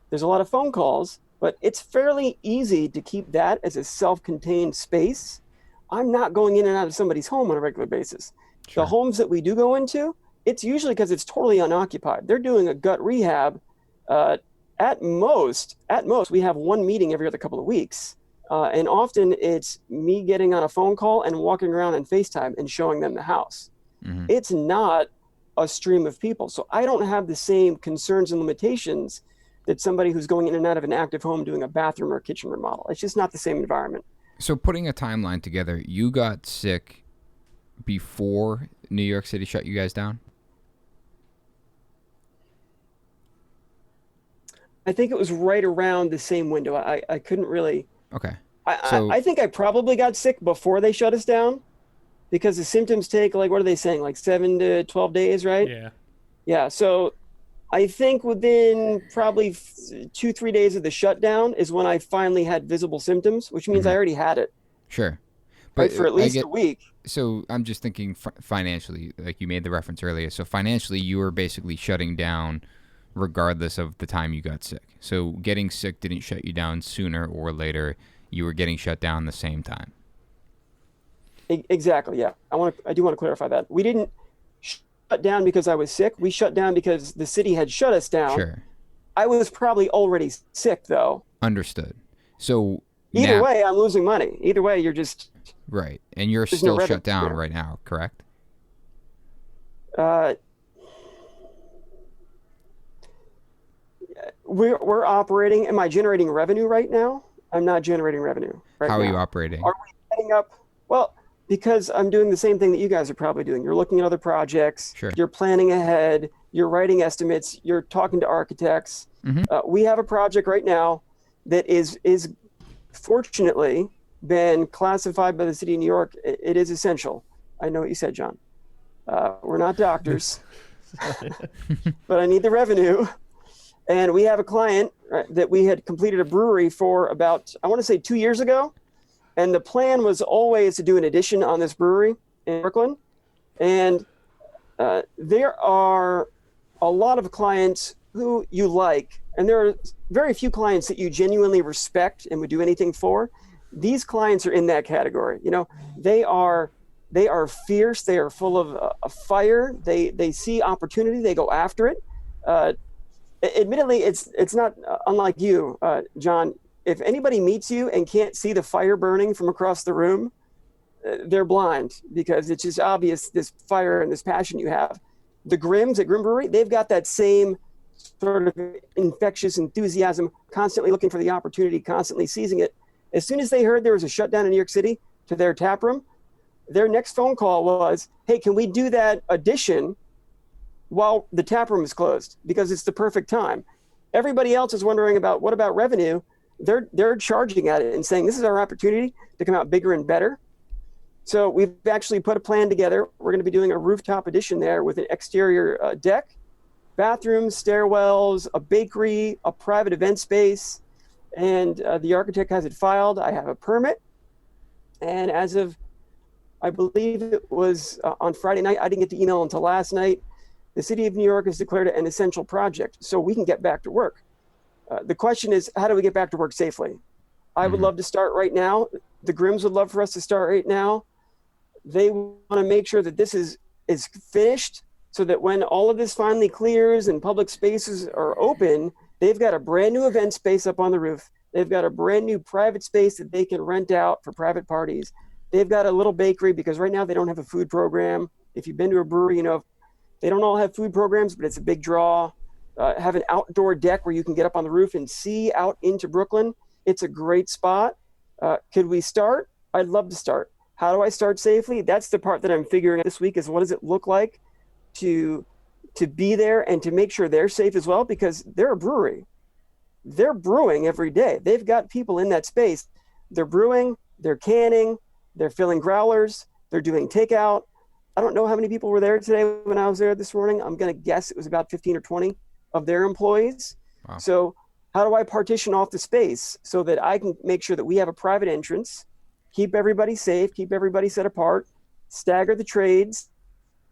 [SPEAKER 4] There's a lot of phone calls, but it's fairly easy to keep that as a self-contained space. I'm not going in and out of somebody's home on a regular basis.
[SPEAKER 1] Sure.
[SPEAKER 4] The homes that we do go into, it's usually because it's totally unoccupied. They're doing a gut rehab. At most, we have one meeting every other couple of weeks. And often it's me getting on a phone call and walking around on FaceTime and showing them the house.
[SPEAKER 1] Mm-hmm.
[SPEAKER 4] It's not a stream of people. So I don't have the same concerns and limitations that somebody who's going in and out of an active home doing a bathroom or kitchen remodel. It's just not the same environment.
[SPEAKER 1] So putting a timeline together, you got sick before New York City shut you guys down?
[SPEAKER 4] I think it was right around the same window. I couldn't really...
[SPEAKER 1] Okay.
[SPEAKER 4] I think I probably got sick before they shut us down because the symptoms take, like, what are they saying? Like 7 to 12 days, right?
[SPEAKER 2] Yeah.
[SPEAKER 4] Yeah. So I think within probably 2-3 days of the shutdown is when I finally had visible symptoms, which means I already had it.
[SPEAKER 1] Sure.
[SPEAKER 4] But for at least a week.
[SPEAKER 1] So I'm just thinking financially, like you made the reference earlier. So financially, you were basically shutting down regardless of the time you got sick. So getting sick didn't shut you down sooner or later. You were getting shut down the same time.
[SPEAKER 4] Exactly. Yeah. I do want to clarify that. We didn't shut down because I was sick. We shut down because the city had shut us down.
[SPEAKER 1] Sure.
[SPEAKER 4] I was probably already sick though.
[SPEAKER 1] Understood. So
[SPEAKER 4] either
[SPEAKER 1] now,
[SPEAKER 4] way, I'm losing money. Either way, you're just
[SPEAKER 1] right. And you're still shut down right now, correct?
[SPEAKER 4] Uh, we're operating. Am I generating revenue right now? I'm not generating revenue right now.
[SPEAKER 1] How are you operating?
[SPEAKER 4] Are we setting up? Well, because I'm doing the same thing that you guys are probably doing. You're looking at other projects.
[SPEAKER 1] Sure.
[SPEAKER 4] You're planning ahead. You're writing estimates. You're talking to architects. We have a project right now that is fortunately been classified by the city of New York. It is essential. I know what you said, John. We're not doctors, but I need the revenue. And we have a client that we had completed a brewery for about, I want to say 2 years ago. And the plan was always to do an addition on this brewery in Brooklyn. And there are a lot of clients who you like, and there are very few clients that you genuinely respect and would do anything for. These clients are in that category. You know, they are fierce. They are full of fire. They see opportunity. They go after it. Admittedly, it's not unlike you, John. If anybody meets you and can't see the fire burning from across the room, they're blind, because it's just obvious, this fire and this passion you have. The Grims at Grim Brewery, they've got that same sort of infectious enthusiasm, constantly looking for the opportunity, constantly seizing it. As soon as they heard there was a shutdown in New York City to their tap room, their next phone call was, hey, can we do that addition while the tap room is closed? Because it's the perfect time. Everybody else is wondering about, what about revenue? They're charging at it and saying, this is our opportunity to come out bigger and better. So we've actually put a plan together. We're going to be doing a rooftop addition there with an exterior deck, bathrooms, stairwells, a bakery, a private event space, and the architect has it filed. I have a permit. And as of, I believe it was on Friday night, I didn't get the email until last night, the city of New York has declared it an essential project, so we can get back to work. The question is, how do we get back to work safely? I would love to start right now. The Grims would love for us to start right now. They want to make sure that this is finished, so that when all of this finally clears and public spaces are open, they've got a brand new event space up on the roof. They've got a brand new private space that they can rent out for private parties. They've got a little bakery, because right now they don't have a food program. If you've been to a brewery, you know, they don't all have food programs, but it's a big draw. Have an outdoor deck where you can get up on the roof and see out into Brooklyn. It's a great spot. Could we start? I'd love to start. How do I start safely? That's the part that I'm figuring out this week, is what does it look like to be there and to make sure they're safe as well, because they're a brewery. They're brewing every day. They've got people in that space. They're brewing, they're canning, they're filling growlers, they're doing takeout. I don't know how many people were there today when I was there this morning. I'm going to guess it was about 15 or 20 of their employees. Wow. So how do I partition off the space so that I can make sure that we have a private entrance, keep everybody safe, keep everybody set apart, stagger the trades?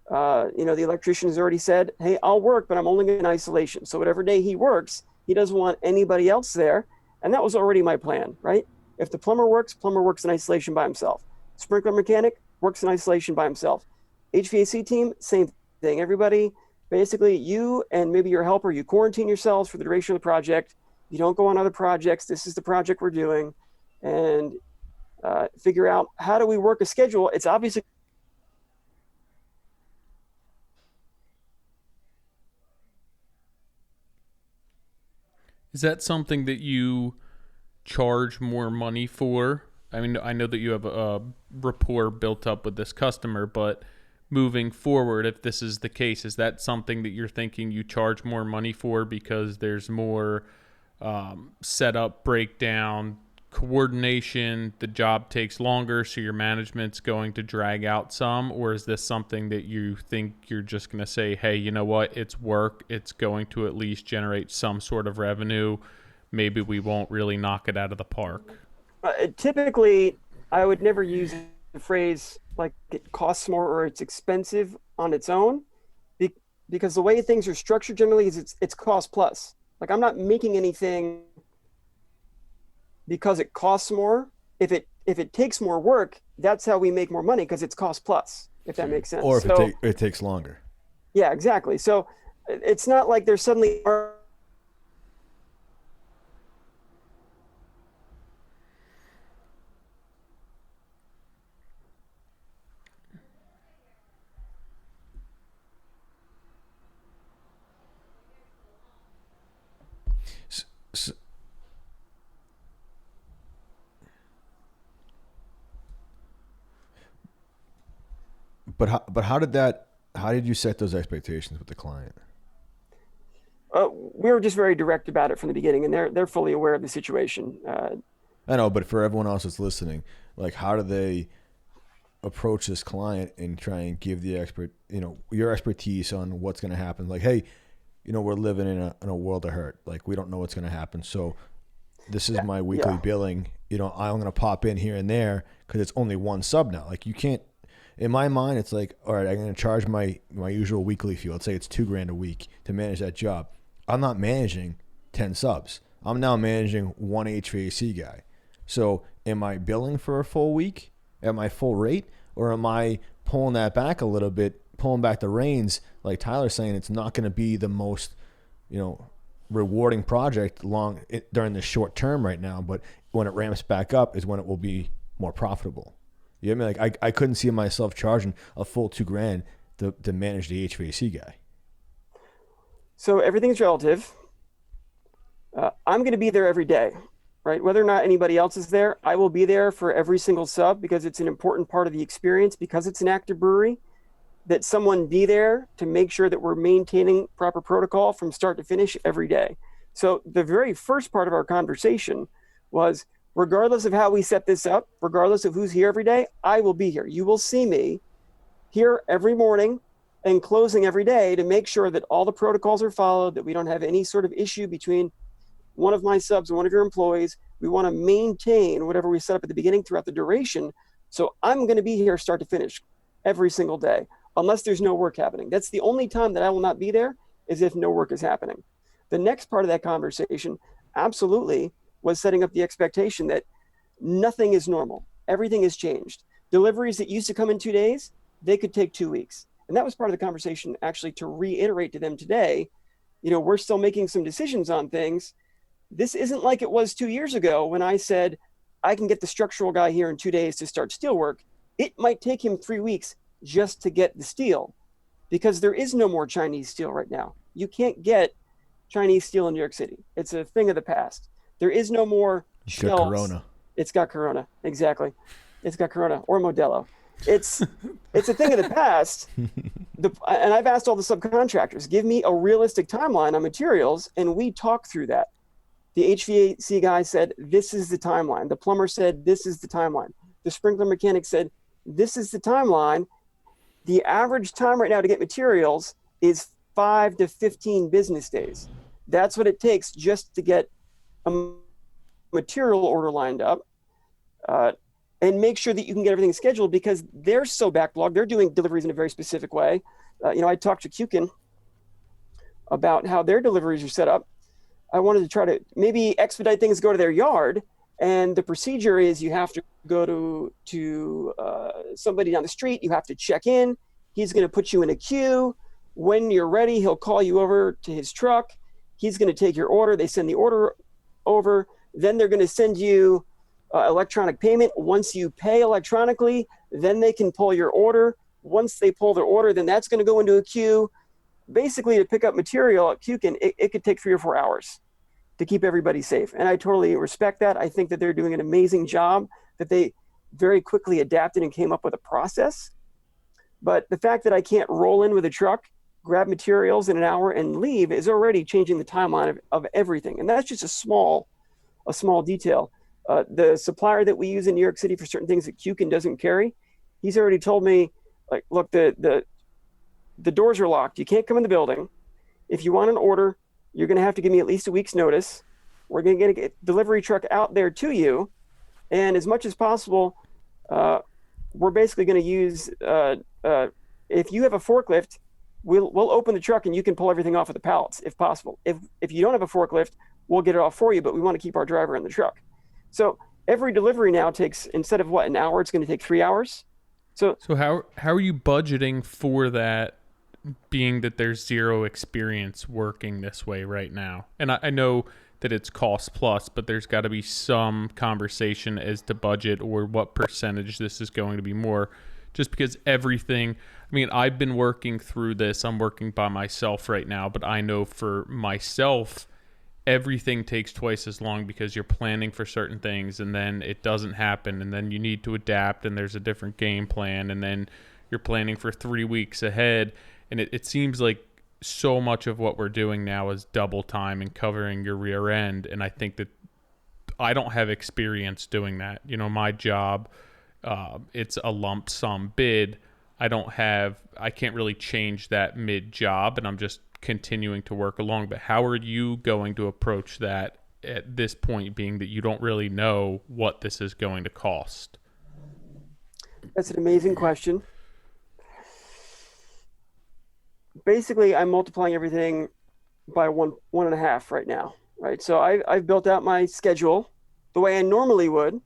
[SPEAKER 4] The electrician has already said, hey, I'll work, but I'm only in isolation. So whatever day he works, he doesn't want anybody else there. And that was already my plan, right? If the plumber works in isolation by himself. Sprinkler mechanic works in isolation by himself. HVAC team, same thing. Everybody, basically, you and maybe your helper, you quarantine yourselves for the duration of the project. You don't go on other projects. This is the project we're doing. And figure out, how do we work a schedule? It's obviously...
[SPEAKER 2] Is that something that you charge more money for? I mean, I know that you have a rapport built up with this customer, but moving forward, if this is the case, is that something that you're thinking you charge more money for because there's more setup, breakdown, coordination, the job takes longer, so your management's going to drag out some? Or is this something that you think you're just going to say, hey, you know what, it's work, it's going to at least generate some sort of revenue, maybe we won't really knock it out of the park?
[SPEAKER 4] Typically, I would never use the phrase like it costs more or it's expensive on its own, because the way things are structured generally is it's cost plus. Like, I'm not making anything because it costs more. If it takes more work, that's how we make more money, because it's cost plus, if that makes sense.
[SPEAKER 3] Or if it takes longer.
[SPEAKER 4] Yeah, exactly. So it's not like there's suddenly...
[SPEAKER 3] But how did you set those expectations with the client?
[SPEAKER 4] We were just very direct about it from the beginning, and they're fully aware of the situation.
[SPEAKER 3] I know, but for everyone else that's listening, like, how do they approach this client and try and give the your expertise on what's going to happen? Like, hey, we're living in a world of hurt. Like, we don't know what's going to happen. So this is my weekly billing. I'm going to pop in here and there because it's only one sub now. Like, you can't, in my mind, it's like, all right, I'm going to charge my usual weekly fee. Let's say it's $2,000 a week to manage that job. I'm not managing 10 subs. I'm now managing one HVAC guy. So am I billing for a full week at my full rate, or am I pulling that back a little bit, pulling back the reins? Like Tyler's saying, it's not going to be the most, rewarding project during the short term right now, but when it ramps back up is when it will be more profitable. You know what I mean? Like, I couldn't see myself charging a full $2,000 to manage the HVAC guy.
[SPEAKER 4] So everything's relative. I'm going to be there every day, right? Whether or not anybody else is there, I will be there for every single sub because it's an important part of the experience, because it's an active brewery, that someone be there to make sure that we're maintaining proper protocol from start to finish every day. So the very first part of our conversation was, regardless of how we set this up, regardless of who's here every day, I will be here. You will see me here every morning and closing every day to make sure that all the protocols are followed, that we don't have any sort of issue between one of my subs and one of your employees. We want to maintain whatever we set up at the beginning throughout the duration. So I'm going to be here start to finish every single day, unless there's no work happening. That's the only time that I will not be there, is if no work is happening. The next part of that conversation absolutely was setting up the expectation that nothing is normal. Everything has changed. Deliveries that used to come in 2 days, they could take 2 weeks. And that was part of the conversation, actually, to reiterate to them today, we're still making some decisions on things. This isn't like it was 2 years ago when I said, I can get the structural guy here in 2 days to start steel work. It might take him 3 weeks just to get the steel, because there is no more Chinese steel right now. You can't get Chinese steel in New York City. It's a thing of the past. There is no more shells.
[SPEAKER 3] Got Corona.
[SPEAKER 4] It's got Corona. Exactly. It's got Corona or Modelo. It's a thing of the past. And I've asked all the subcontractors, give me a realistic timeline on materials, and we talk through that. The HVAC guy said, this is the timeline. The plumber said, this is the timeline. The sprinkler mechanic said, this is the timeline. The average time right now to get materials is 5 to 15 business days. That's what it takes just to get a material order lined up. And make sure that you can get everything scheduled, because they're so backlogged. They're doing deliveries in a very specific way. I talked to Kuiken about how their deliveries are set up. I wanted to try to maybe expedite things, go to their yard. And the procedure is, you have to go to somebody down the street. You have to check in. He's going to put you in a queue. When you're ready, he'll call you over to his truck. He's going to take your order. They send the order over. Then they're going to send you electronic payment. Once you pay electronically, then they can pull your order. Once they pull their order, then that's going to go into a queue. Basically, to pick up material at Kuiken, it could take 3 or 4 hours to keep everybody safe. And I totally respect that. I think that they're doing an amazing job, that they very quickly adapted and came up with a process. But the fact that I can't roll in with a truck, grab materials in an hour and leave is already changing the timeline of everything. And that's just a small detail. The supplier that we use in New York City for certain things that Kuiken doesn't carry, he's already told me, like, look, the doors are locked. You can't come in the building. If you want an order, you're going to have to give me at least a week's notice. We're going to get a delivery truck out there to you. And as much as possible, we're basically going to use, if you have a forklift, we'll open the truck and you can pull everything off of the pallets if possible. If you don't have a forklift, we'll get it off for you, but we want to keep our driver in the truck. So every delivery now takes, instead of an hour, it's going to take 3 hours. So
[SPEAKER 2] how are you budgeting for that, being that there's zero experience working this way right now? And I know that it's cost plus, but there's got to be some conversation as to budget or what percentage this is going to be more, just because everything, I've been working through this. I'm working by myself right now, but I know for myself, everything takes twice as long because you're planning for certain things and then it doesn't happen, and then you need to adapt and there's a different game plan, and then you're planning for 3 weeks ahead. And it seems like so much of what we're doing now is double time and covering your rear end. And I think that I don't have experience doing that. You know, my job, it's a lump sum bid. I can't really change that mid job, and I'm just continuing to work along. But how are you going to approach that at this point, being that you don't really know what this is going to cost?
[SPEAKER 4] That's an amazing question. Basically, I'm multiplying everything by one and a half right now, right? So I've built out my schedule the way I normally would,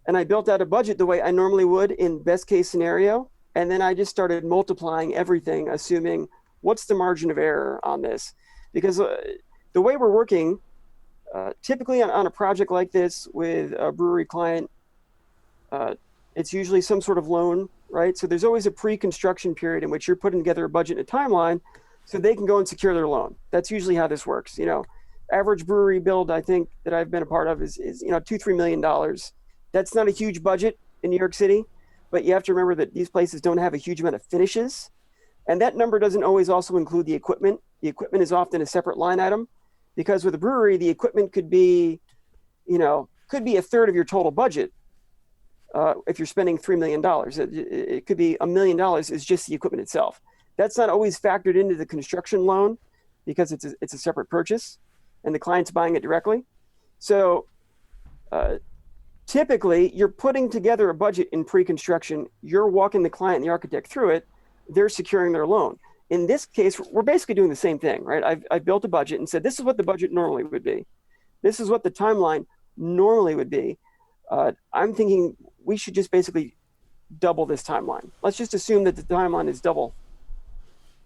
[SPEAKER 4] and I built out a budget the way I normally would in best case scenario, and then I just started multiplying everything, assuming what's the margin of error on this? Because the way we're working, typically on a project like this with a brewery client, it's usually some sort of loan, right? So there's always a pre-construction period in which you're putting together a budget and a timeline so they can go and secure their loan. That's usually how this works. You know, average brewery build, I think, that I've been a part of is $2-3 million. That's not a huge budget in New York City, but you have to remember that these places don't have a huge amount of finishes. And that number doesn't always also include the equipment. The equipment is often a separate line item, because with a brewery, the equipment could be a third of your total budget. If you're spending $3 million, it could be $1 million is just the equipment itself. That's not always factored into the construction loan because it's a separate purchase and the client's buying it directly. So typically you're putting together a budget in pre-construction, you're walking the client and the architect through it, they're securing their loan. In this case, we're basically doing the same thing, right? I've built a budget and said, this is what the budget normally would be. This is what the timeline normally would be. I'm thinking we should just basically double this timeline. Let's just assume that the timeline is double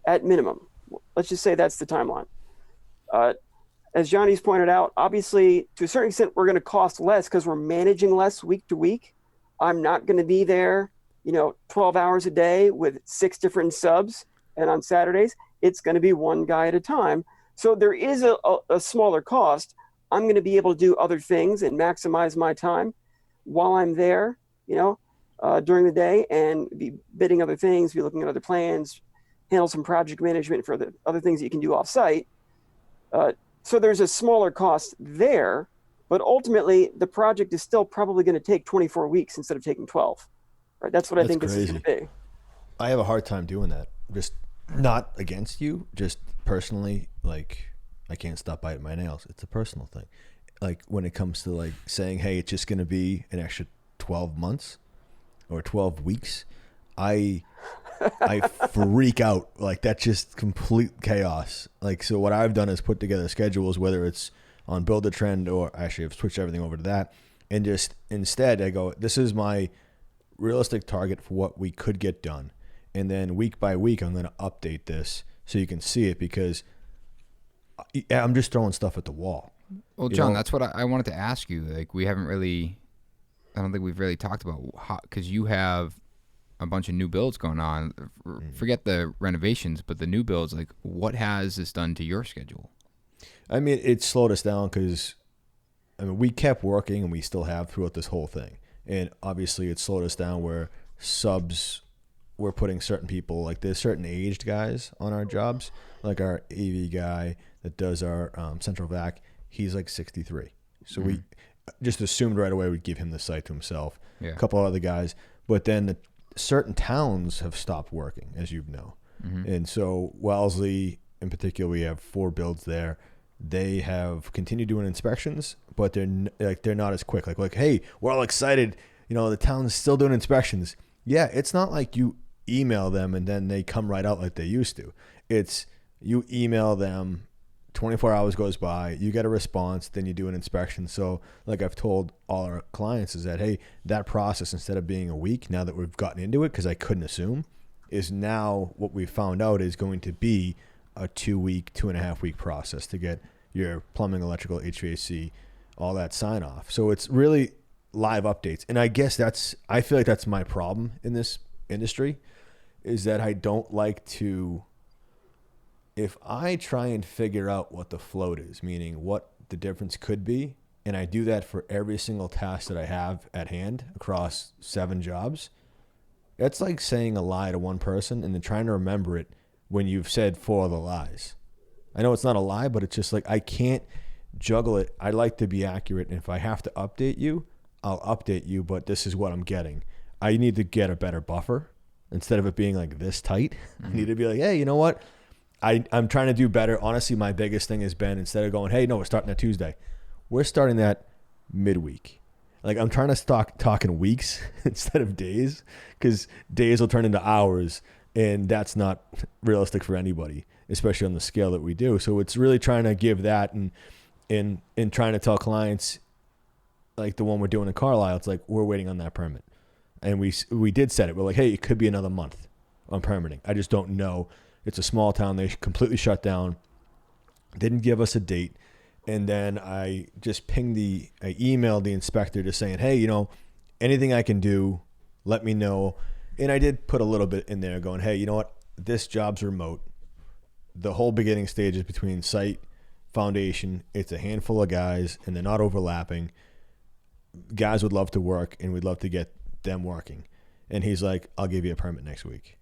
[SPEAKER 4] at minimum. Let's just say that's the timeline. As Johnny's pointed out, obviously, to a certain extent, we're going to cost less because we're managing less week to week. I'm not going to be there, 12 hours a day with 6 different subs. And on Saturdays, it's going to be one guy at a time. So there is a smaller cost. I'm going to be able to do other things and maximize my time while I'm there, during the day, and be bidding other things, be looking at other plans, handle some project management for the other things that you can do off-site. So there's a smaller cost there, but ultimately the project is still probably going to take 24 weeks instead of taking 12. Right? That's what I think
[SPEAKER 3] crazy.
[SPEAKER 4] This is going to be.
[SPEAKER 3] I have a hard time doing that. Just not against you, just personally, like I can't stop biting my nails. It's a personal thing. Like when it comes to like saying, hey, it's just going to be an extra 12 months or 12 weeks, I freak out. Like that's just complete chaos. Like, so what I've done is put together schedules, whether it's on Build a Trend or actually I've switched everything over to that. And just instead I go, this is my realistic target for what we could get done. And then week by week, I'm going to update this so you can see it, because I'm just throwing stuff at the wall.
[SPEAKER 1] Well, John, that's what I wanted to ask you. Like, I don't think we've really talked about how, because you have a bunch of new builds going on. Forget the renovations, but the new builds, like, what has this done to your schedule?
[SPEAKER 3] I mean, it slowed us down because, we kept working and we still have throughout this whole thing. And obviously it slowed us down where subs, we're putting certain people, like there's certain aged guys on our jobs, like our AV guy that does our central vac. He's like 63. So we just assumed right away we'd give him the site to himself. Yeah. A couple other guys. But then certain towns have stopped working, as you know. And so Wellesley, in particular, we have 4 builds there. They have continued doing inspections, but they're not as quick. Like, hey, we're all excited. The town's still doing inspections. Yeah, it's not like you email them and then they come right out like they used to. It's you email them, 24 hours goes by, you get a response, then you do an inspection. So like I've told all our clients is that, hey, that process, instead of being a week, now that we've gotten into it, because I couldn't assume, is now what we found out is going to be a 2-week, 2.5-week process to get your plumbing, electrical, HVAC, all that sign off. So it's really live updates. And I guess I feel like that's my problem in this industry, is that I don't like to, if I try and figure out what the float is, meaning what the difference could be, and I do that for every single task that I have at hand across 7 jobs, That's like saying a lie to one person and then trying to remember it when you've said 4 other lies. I know it's not a lie, but it's just like I can't juggle it. I like to be accurate, and if I have to update you, I'll update you, but this is what I'm getting. I need to get a better buffer instead of it being like this tight. I need to be like, hey, you know what? I'm trying to do better. Honestly, my biggest thing has been instead of going, hey, no, we're starting that Tuesday, we're starting that midweek. Like I'm trying to talk in weeks instead of days, because days will turn into hours, and that's not realistic for anybody, especially on the scale that we do. So it's really trying to give that and trying to tell clients, like the one we're doing in Carlisle, it's like we're waiting on that permit. And we did set it. We're like, hey, it could be another month on permitting. I just don't know. It's a small town. They completely shut down. Didn't give us a date. And then I just I emailed the inspector just saying, hey, you know, anything I can do, let me know. And I did put a little bit in there going, hey, you know what? This job's remote. The whole beginning stage is between site, foundation. It's a handful of guys, and they're not overlapping. Guys would love to work, and we'd love to get them working. And he's like, I'll give you a permit next week.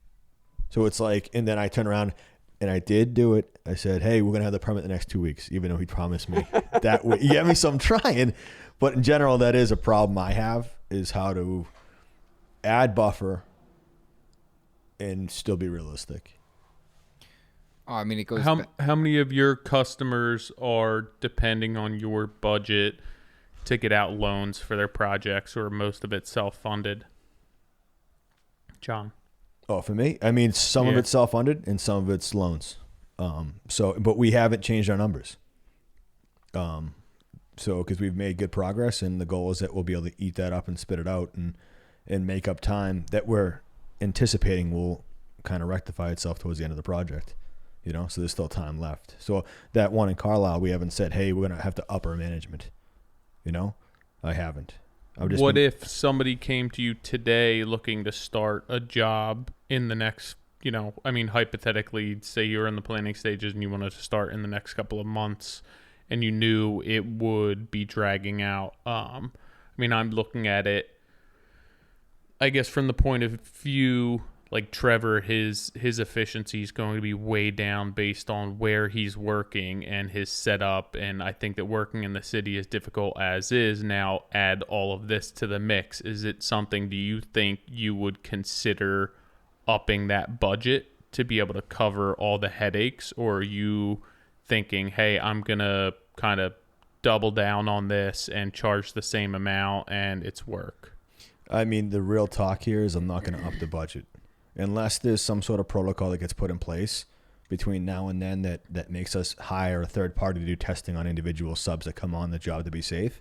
[SPEAKER 3] So it's like, and then I turn around, and I did do it. I said, hey, we're going to have the permit the next 2 weeks, even though he promised me that way. You get me? So I'm trying. But in general, that is a problem I have, is how to add buffer and still be realistic.
[SPEAKER 1] Oh, I mean, it goes.
[SPEAKER 2] How many of your customers are depending on your budget to get out loans for their projects, or most of it self-funded? John?
[SPEAKER 3] Oh, for me? I mean, some of it's self-funded and some of it's loans. But we haven't changed our numbers. Because we've made good progress, and the goal is that we'll be able to eat that up and spit it out and make up time that we're anticipating will kind of rectify itself towards the end of the project. You know, so there's still time left. So that one in Carlisle, we haven't said, hey, we're going to have to up our management. You know, I haven't.
[SPEAKER 2] What if somebody came to you today looking to start a job in the next, you know, I mean, hypothetically, say you're in the planning stages and you wanted to start in the next couple of months, and you knew it would be dragging out. I mean, I'm looking at it, I guess, from the point of view, like Trevor, his efficiency is going to be way down based on where he's working and his setup. And I think that working in the city is difficult as is. Now add all of this to the mix. Is it something, do you think you would consider upping that budget to be able to cover all the headaches? Or are you thinking, hey, I'm going to kind of double down on this and charge the same amount and it's work?
[SPEAKER 3] I mean, the real talk here is I'm not going to up the budget. Unless there's some sort of protocol that gets put in place between now and then that makes us hire a third party to do testing on individual subs that come on the job to be safe,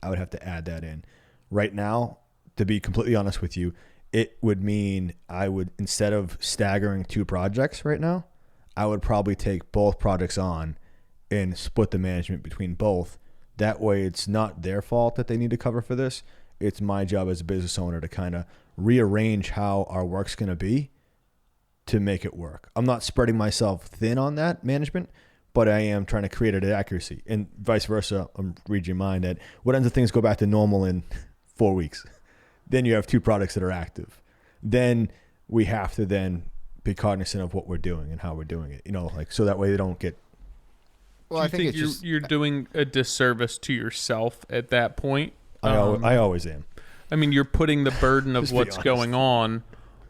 [SPEAKER 3] I would have to add that in. Right now, to be completely honest with you, it would mean I would, instead of staggering 2 projects right now, I would probably take both projects on and split the management between both. That way it's not their fault that they need to cover for this. It's my job as a business owner to kind of rearrange how our work's going to be to make it work. I'm not spreading myself thin on that management, but I am trying to create it at accuracy, and vice versa. I'm reading your mind that what ends of things go back to normal in 4 weeks. Then you have 2 products that are active. Then we have to then be cognizant of what we're doing and how we're doing it, you know, like, so that way they don't get.
[SPEAKER 2] Well, I think you're doing a disservice to yourself at that point.
[SPEAKER 3] I always am.
[SPEAKER 2] I mean, you're putting the burden of what's going on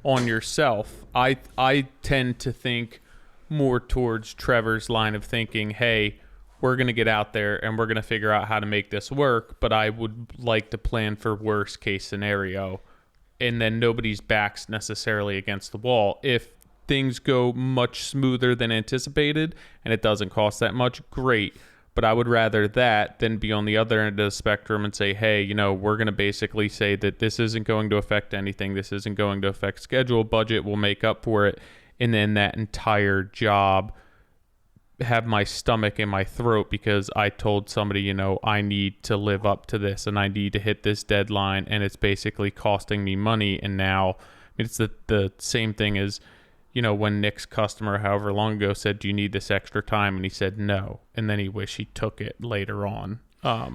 [SPEAKER 2] yourself. I tend to think more towards Trevor's line of thinking, hey, we're going to get out there and we're going to figure out how to make this work, but I would like to plan for worst case scenario, and then nobody's back's necessarily against the wall. If things go much smoother than anticipated and it doesn't cost that much, great. But I would rather that than be on the other end of the spectrum and say, hey, you know, we're going to basically say that this isn't going to affect anything. This isn't going to affect schedule. Budget will make up for it. And then that entire job have my stomach in my throat because I told somebody, you know, I need to live up to this and I need to hit this deadline. And it's basically costing me money. And now it's the same thing as, you know, when Nick's customer, however long ago, said, do you need this extra time? And he said no. And then he wished he took it later on.
[SPEAKER 3] I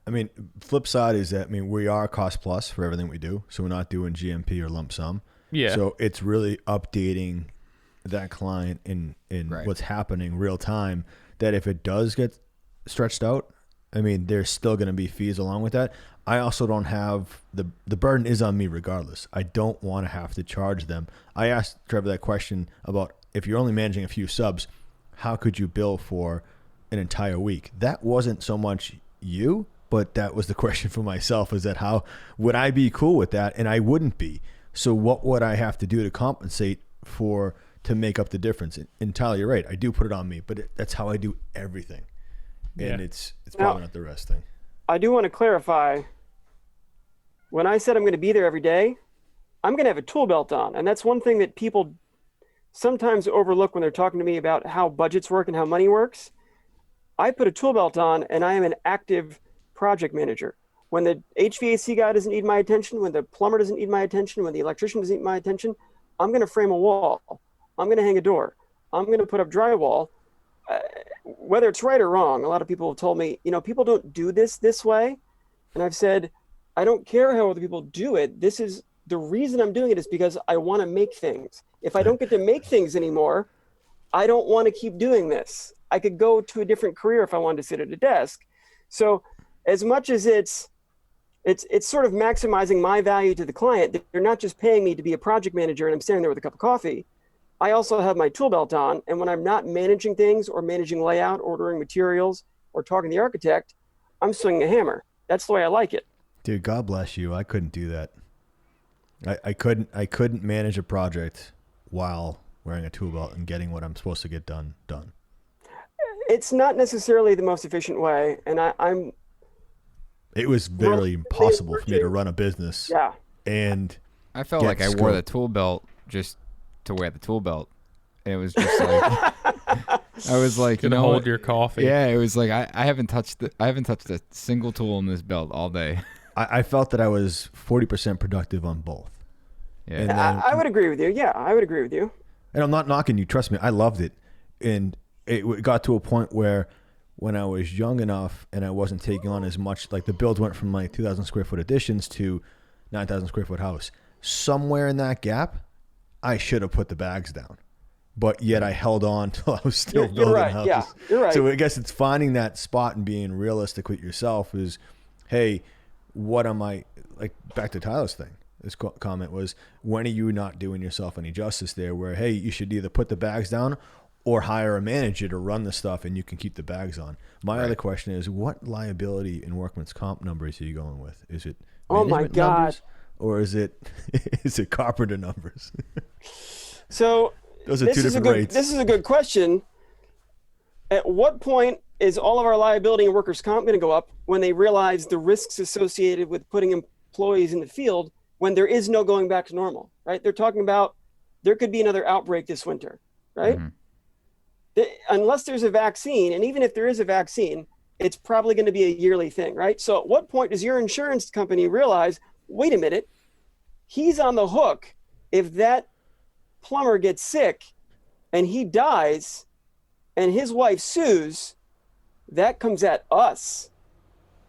[SPEAKER 3] mean, flip side is that, I mean, we are cost plus for everything we do. So we're not doing GMP or lump sum.
[SPEAKER 2] Yeah.
[SPEAKER 3] So it's really updating that client in
[SPEAKER 1] Right.
[SPEAKER 3] what's happening real time, that if it does get stretched out, I mean, there's still going to be fees along with that. I also don't have the burden is on me regardless. I don't want to have to charge them. I asked Trevor that question about if you're only managing a few subs, how could you bill for an entire week? That wasn't so much you, but that was the question for myself, is that how would I be cool with that? And I wouldn't be. So what would I have to do to compensate to make up the difference? Entirely right. I do put it on me, but that's how I do everything. And it's probably not the rest thing.
[SPEAKER 4] I do want to clarify. When I said I'm going to be there every day, I'm going to have a tool belt on. And that's one thing that people sometimes overlook when they're talking to me about how budgets work and how money works. I put a tool belt on and I am an active project manager. When the HVAC guy doesn't need my attention, when the plumber doesn't need my attention, when the electrician doesn't need my attention, I'm going to frame a wall. I'm going to hang a door. I'm going to put up drywall. Whether it's right or wrong, a lot of people have told me, people don't do this way. And I've said, I don't care how other people do it. This is the reason I'm doing it, is because I want to make things. If I don't get to make things anymore, I don't want to keep doing this. I could go to a different career if I wanted to sit at a desk. So as much as it's sort of maximizing my value to the client, they're not just paying me to be a project manager and I'm standing there with a cup of coffee. I also have my tool belt on, and when I'm not managing things or managing layout, ordering materials, or talking to the architect, I'm swinging a hammer. That's the way I like it.
[SPEAKER 3] Dude, God bless you. I couldn't do that. I couldn't manage a project while wearing a tool belt and getting what I'm supposed to get done.
[SPEAKER 4] It's not necessarily the most efficient way, and I'm.
[SPEAKER 3] It was very impossible for me to run a business.
[SPEAKER 4] Yeah.
[SPEAKER 3] And
[SPEAKER 1] I felt like I wore the tool belt just to wear the tool belt. And it was just like I was like,
[SPEAKER 2] Gonna hold your coffee.
[SPEAKER 1] Yeah, it was like I haven't touched a single tool in this belt all day.
[SPEAKER 3] I felt that I was 40% productive on both.
[SPEAKER 1] Yeah.
[SPEAKER 3] And then,
[SPEAKER 4] I would agree with you. Yeah, I would agree with you.
[SPEAKER 3] And I'm not knocking you. Trust me, I loved it. And it got to a point where when I was young enough and I wasn't taking on as much, like the builds went from like 2,000 square foot additions to 9,000 square foot house. Somewhere in that gap, I should have put the bags down. But yet I held on till I was still building
[SPEAKER 4] right.
[SPEAKER 3] houses.
[SPEAKER 4] Yeah, you're right.
[SPEAKER 3] So I guess it's finding that spot and being realistic with yourself is, hey, what am I, like back to Tyler's thing. This comment was, when are you not doing yourself any justice there where, hey, you should either put the bags down or hire a manager to run the stuff and you can keep the bags on. My other question is, what liability and workman's comp numbers are you going with? Is it management numbers, or is it carpenter numbers?
[SPEAKER 4] So
[SPEAKER 3] those are two different rates.
[SPEAKER 4] This is a good question. At what point is all of our liability and workers' comp going to go up when they realize the risks associated with putting employees in the field when there is no going back to normal, right? They're talking about there could be another outbreak this winter, right? Mm-hmm. Unless there's a vaccine, and even if there is a vaccine, it's probably going to be a yearly thing, right? So at what point does your insurance company realize, wait a minute, he's on the hook if that plumber gets sick and he dies and his wife sues, that comes at us.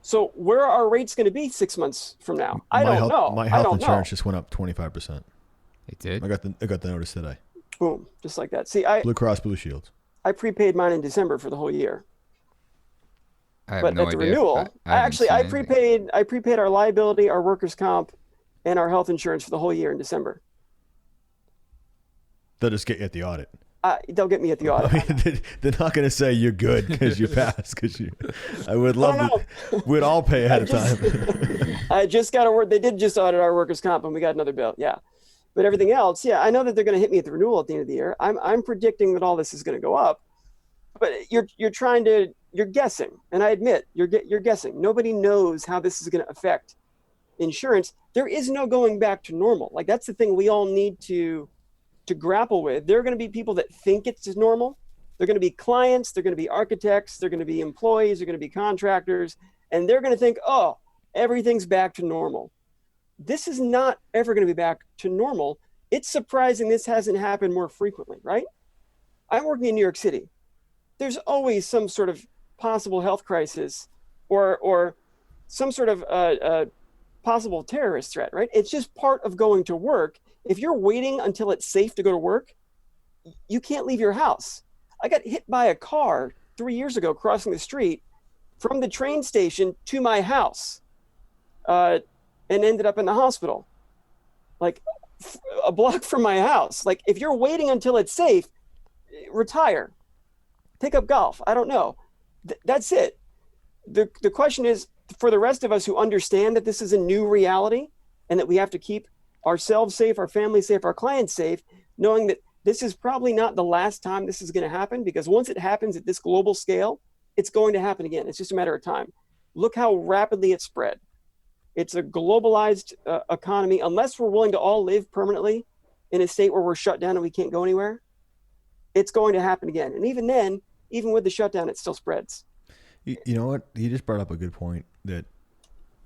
[SPEAKER 4] So where are our rates going to be 6 months from now? I don't know.
[SPEAKER 3] My health insurance just went up 25%.
[SPEAKER 1] It did?
[SPEAKER 3] I got the notice today.
[SPEAKER 4] Boom, just like that. See,
[SPEAKER 3] Blue Cross Blue Shield.
[SPEAKER 4] I prepaid mine in December for the whole year.
[SPEAKER 1] But
[SPEAKER 4] at the renewal, I prepaid our liability, our workers' comp, and our health insurance for the whole year in December.
[SPEAKER 3] They'll just get you at the audit.
[SPEAKER 4] They'll get me at the audit.
[SPEAKER 3] I mean, they're not going to say you're good because you passed. I would love to. We'd all pay ahead of time.
[SPEAKER 4] I just got a word. They did just audit our workers' comp, and we got another bill. Yeah, but everything else, yeah, I know that they're going to hit me at the renewal at the end of the year. I'm predicting that all this is going to go up, but you're guessing, and I admit you're guessing. Nobody knows how this is going to affect insurance. There is no going back to normal. Like, that's the thing we all need to grapple with. There are going to be people that think it's normal. They're going to be clients. They're going to be architects. They're going to be employees. They're going to be contractors. And they're going to think, oh, everything's back to normal. This is not ever going to be back to normal. It's surprising this hasn't happened more frequently, right? I'm working in New York City. There's always some sort of possible health crisis or some sort of possible terrorist threat, right? It's just part of going to work. If you're waiting until it's safe to go to work, you can't leave your house. I got hit by a car 3 years ago crossing the street from the train station to my house, and ended up in the hospital, like a block from my house. Like, if you're waiting until it's safe, retire, take up golf. I don't know. That's it. The question is, for the rest of us who understand that this is a new reality and that we have to keep ourselves safe, our families safe, our clients safe, knowing that this is probably not the last time this is going to happen, because once it happens at this global scale, it's going to happen again. It's just a matter of time. Look how rapidly it spread. It's a globalized economy. Unless we're willing to all live permanently in a state where we're shut down and we can't go anywhere, it's going to happen again. And even then, even with the shutdown, it still spreads.
[SPEAKER 3] You know what? You just brought up a good point that,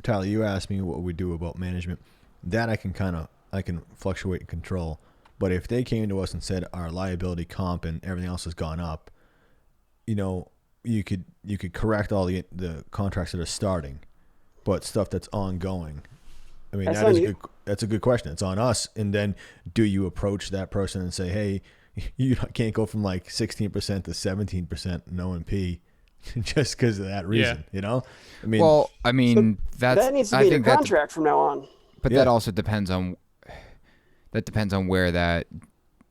[SPEAKER 3] Tyler, you asked me what we do about management. That I can fluctuate and control. But if they came to us and said our liability comp and everything else has gone up, you could correct all the contracts that are starting, but stuff that's ongoing. I mean, that's a good question. It's on us. And then do you approach that person and say, hey, you can't go from like 16% to 17% no MP just because of that reason, I mean,
[SPEAKER 1] well, I mean,
[SPEAKER 4] that needs to be in a contract from now on.
[SPEAKER 1] But that also depends on where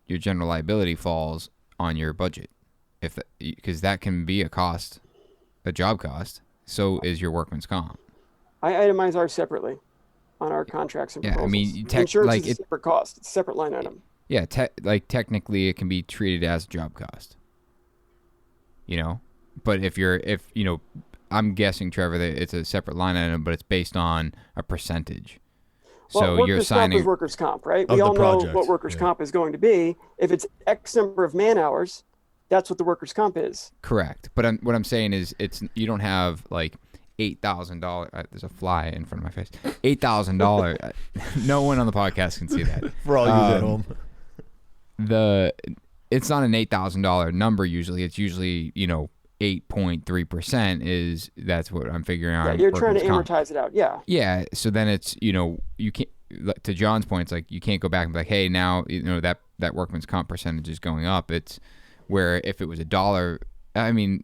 [SPEAKER 1] your general liability falls on your budget, because that can be a job cost. So is your workman's comp.
[SPEAKER 4] I itemize ours separately on our contracts and proposals.
[SPEAKER 1] I mean,
[SPEAKER 4] insurance is a separate cost. It's a separate line item.
[SPEAKER 1] Yeah, technically it can be treated as a job cost. But if I'm guessing, Trevor, that it's a separate line item, but it's based on a percentage.
[SPEAKER 4] Well,
[SPEAKER 1] so you're signing
[SPEAKER 4] comp is workers' comp, right? We all know what workers' comp is going to be. If it's X number of man hours, that's what the workers' comp is.
[SPEAKER 1] Correct. But what I'm saying is, you don't have like $8,000. There's a fly in front of my face. $8,000. No one on the podcast can see that.
[SPEAKER 3] For all you at home.
[SPEAKER 1] It's not an $8,000 number usually. It's usually 8.3% that's what I'm figuring out.
[SPEAKER 4] Yeah, you're trying to amortize it out. Yeah.
[SPEAKER 1] Yeah. So then it's you can't, to John's point, it's like you can't go back and be like, hey, now that workman's comp percentage is going up. It's where if it was $1, I mean,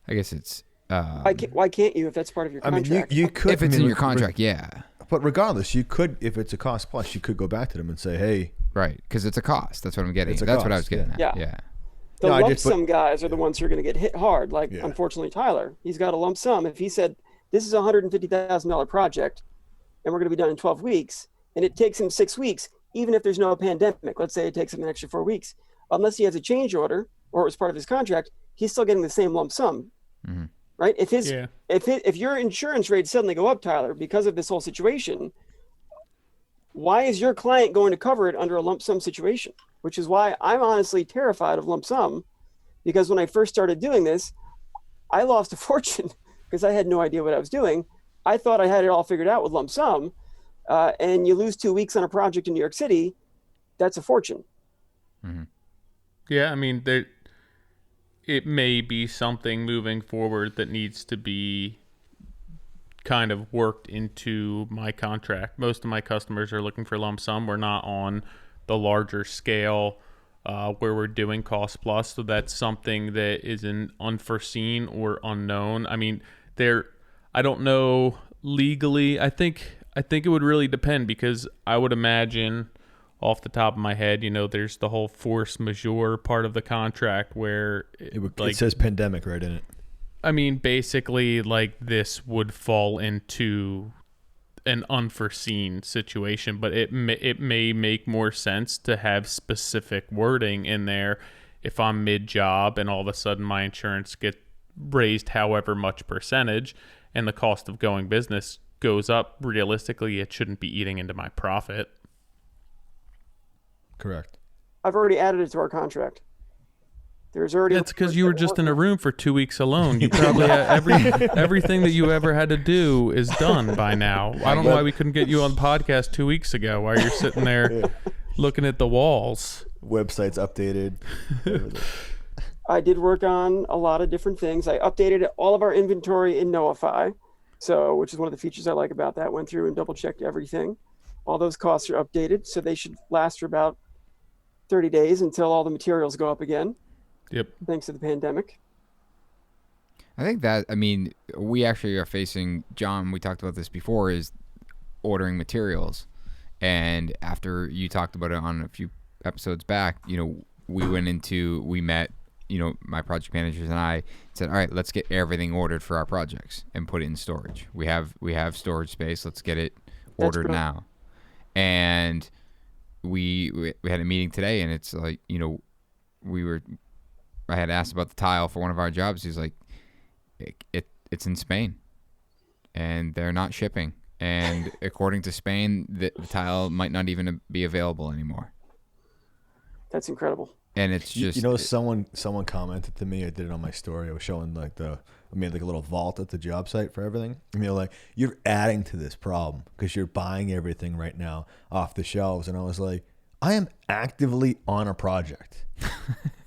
[SPEAKER 1] I guess it's.
[SPEAKER 4] Why can't you if that's part of your contract?
[SPEAKER 3] I mean, you could
[SPEAKER 1] if it's in your contract, yeah.
[SPEAKER 3] But regardless, you could, if it's a cost plus, you could go back to them and say, hey.
[SPEAKER 1] Right, because it's a cost. That's what I'm getting. That's what I was getting at.
[SPEAKER 4] Yeah. The lump sum guys are the ones who are going to get hit hard. Like, unfortunately, Tyler, he's got a lump sum. If he said, this is a $150,000 project, and we're going to be done in 12 weeks, and it takes him 6 weeks, even if there's no pandemic, let's say it takes him an extra 4 weeks, unless he has a change order or it was part of his contract, he's still getting the same lump sum. Mm-hmm. Right? If your insurance rates suddenly go up, Tyler, because of this whole situation, why is your client going to cover it under a lump sum situation? Which is why I'm honestly terrified of lump sum, because when I first started doing this, I lost a fortune because I had no idea what I was doing. I thought I had it all figured out with lump sum, and you lose 2 weeks on a project in New York City, that's a fortune.
[SPEAKER 2] Mm-hmm. Yeah, I mean, it may be something moving forward that needs to be kind of worked into my contract. Most of my customers are looking for lump sum. We're not on the larger scale where we're doing cost plus, so that's something that is an unforeseen or unknown. I mean, I don't know legally. I think it would really depend, because I would imagine off the top of my head, there's the whole force majeure part of the contract where
[SPEAKER 3] it says pandemic right in it.
[SPEAKER 2] I mean, basically, like, this would fall into an unforeseen situation, but it may make more sense to have specific wording in there. If I'm mid-job and all of a sudden my insurance gets raised however much percentage and the cost of going business goes up, realistically, it shouldn't be eating into my profit.
[SPEAKER 3] Correct.
[SPEAKER 4] I've already added it to our contract. There's already.
[SPEAKER 2] That's because you were just in a room for 2 weeks alone. You probably everything that you ever had to do is done by now. I don't know why we couldn't get you on the podcast 2 weeks ago while you're sitting there looking at the walls.
[SPEAKER 3] Website's updated.
[SPEAKER 4] I did work on a lot of different things. I updated all of our inventory in Notify, which is one of the features I like about that. Went through and double checked everything. All those costs are updated, so they should last for about 30 days until all the materials go up again.
[SPEAKER 2] Yep.
[SPEAKER 4] Thanks to the pandemic.
[SPEAKER 1] I think that, I mean, we actually are facing, John, we talked about this before, is ordering materials. And after you talked about it on a few episodes back, you know, we met, you know, my project managers and I said, all right, let's get everything ordered for our projects and put it in storage. We have storage space. Let's get it ordered now. And we had a meeting today, and it's like, you know, I had asked about the tile for one of our jobs. He's like, it's in Spain, and they're not shipping. And according to Spain, the tile might not even be available anymore.
[SPEAKER 4] That's incredible.
[SPEAKER 1] And it's just,
[SPEAKER 3] you know, someone commented to me. I did it on my story. I was showing like I made like a little vault at the job site for everything. I mean, like, you're adding to this problem because you're buying everything right now off the shelves. And I was like, I am actively on a project.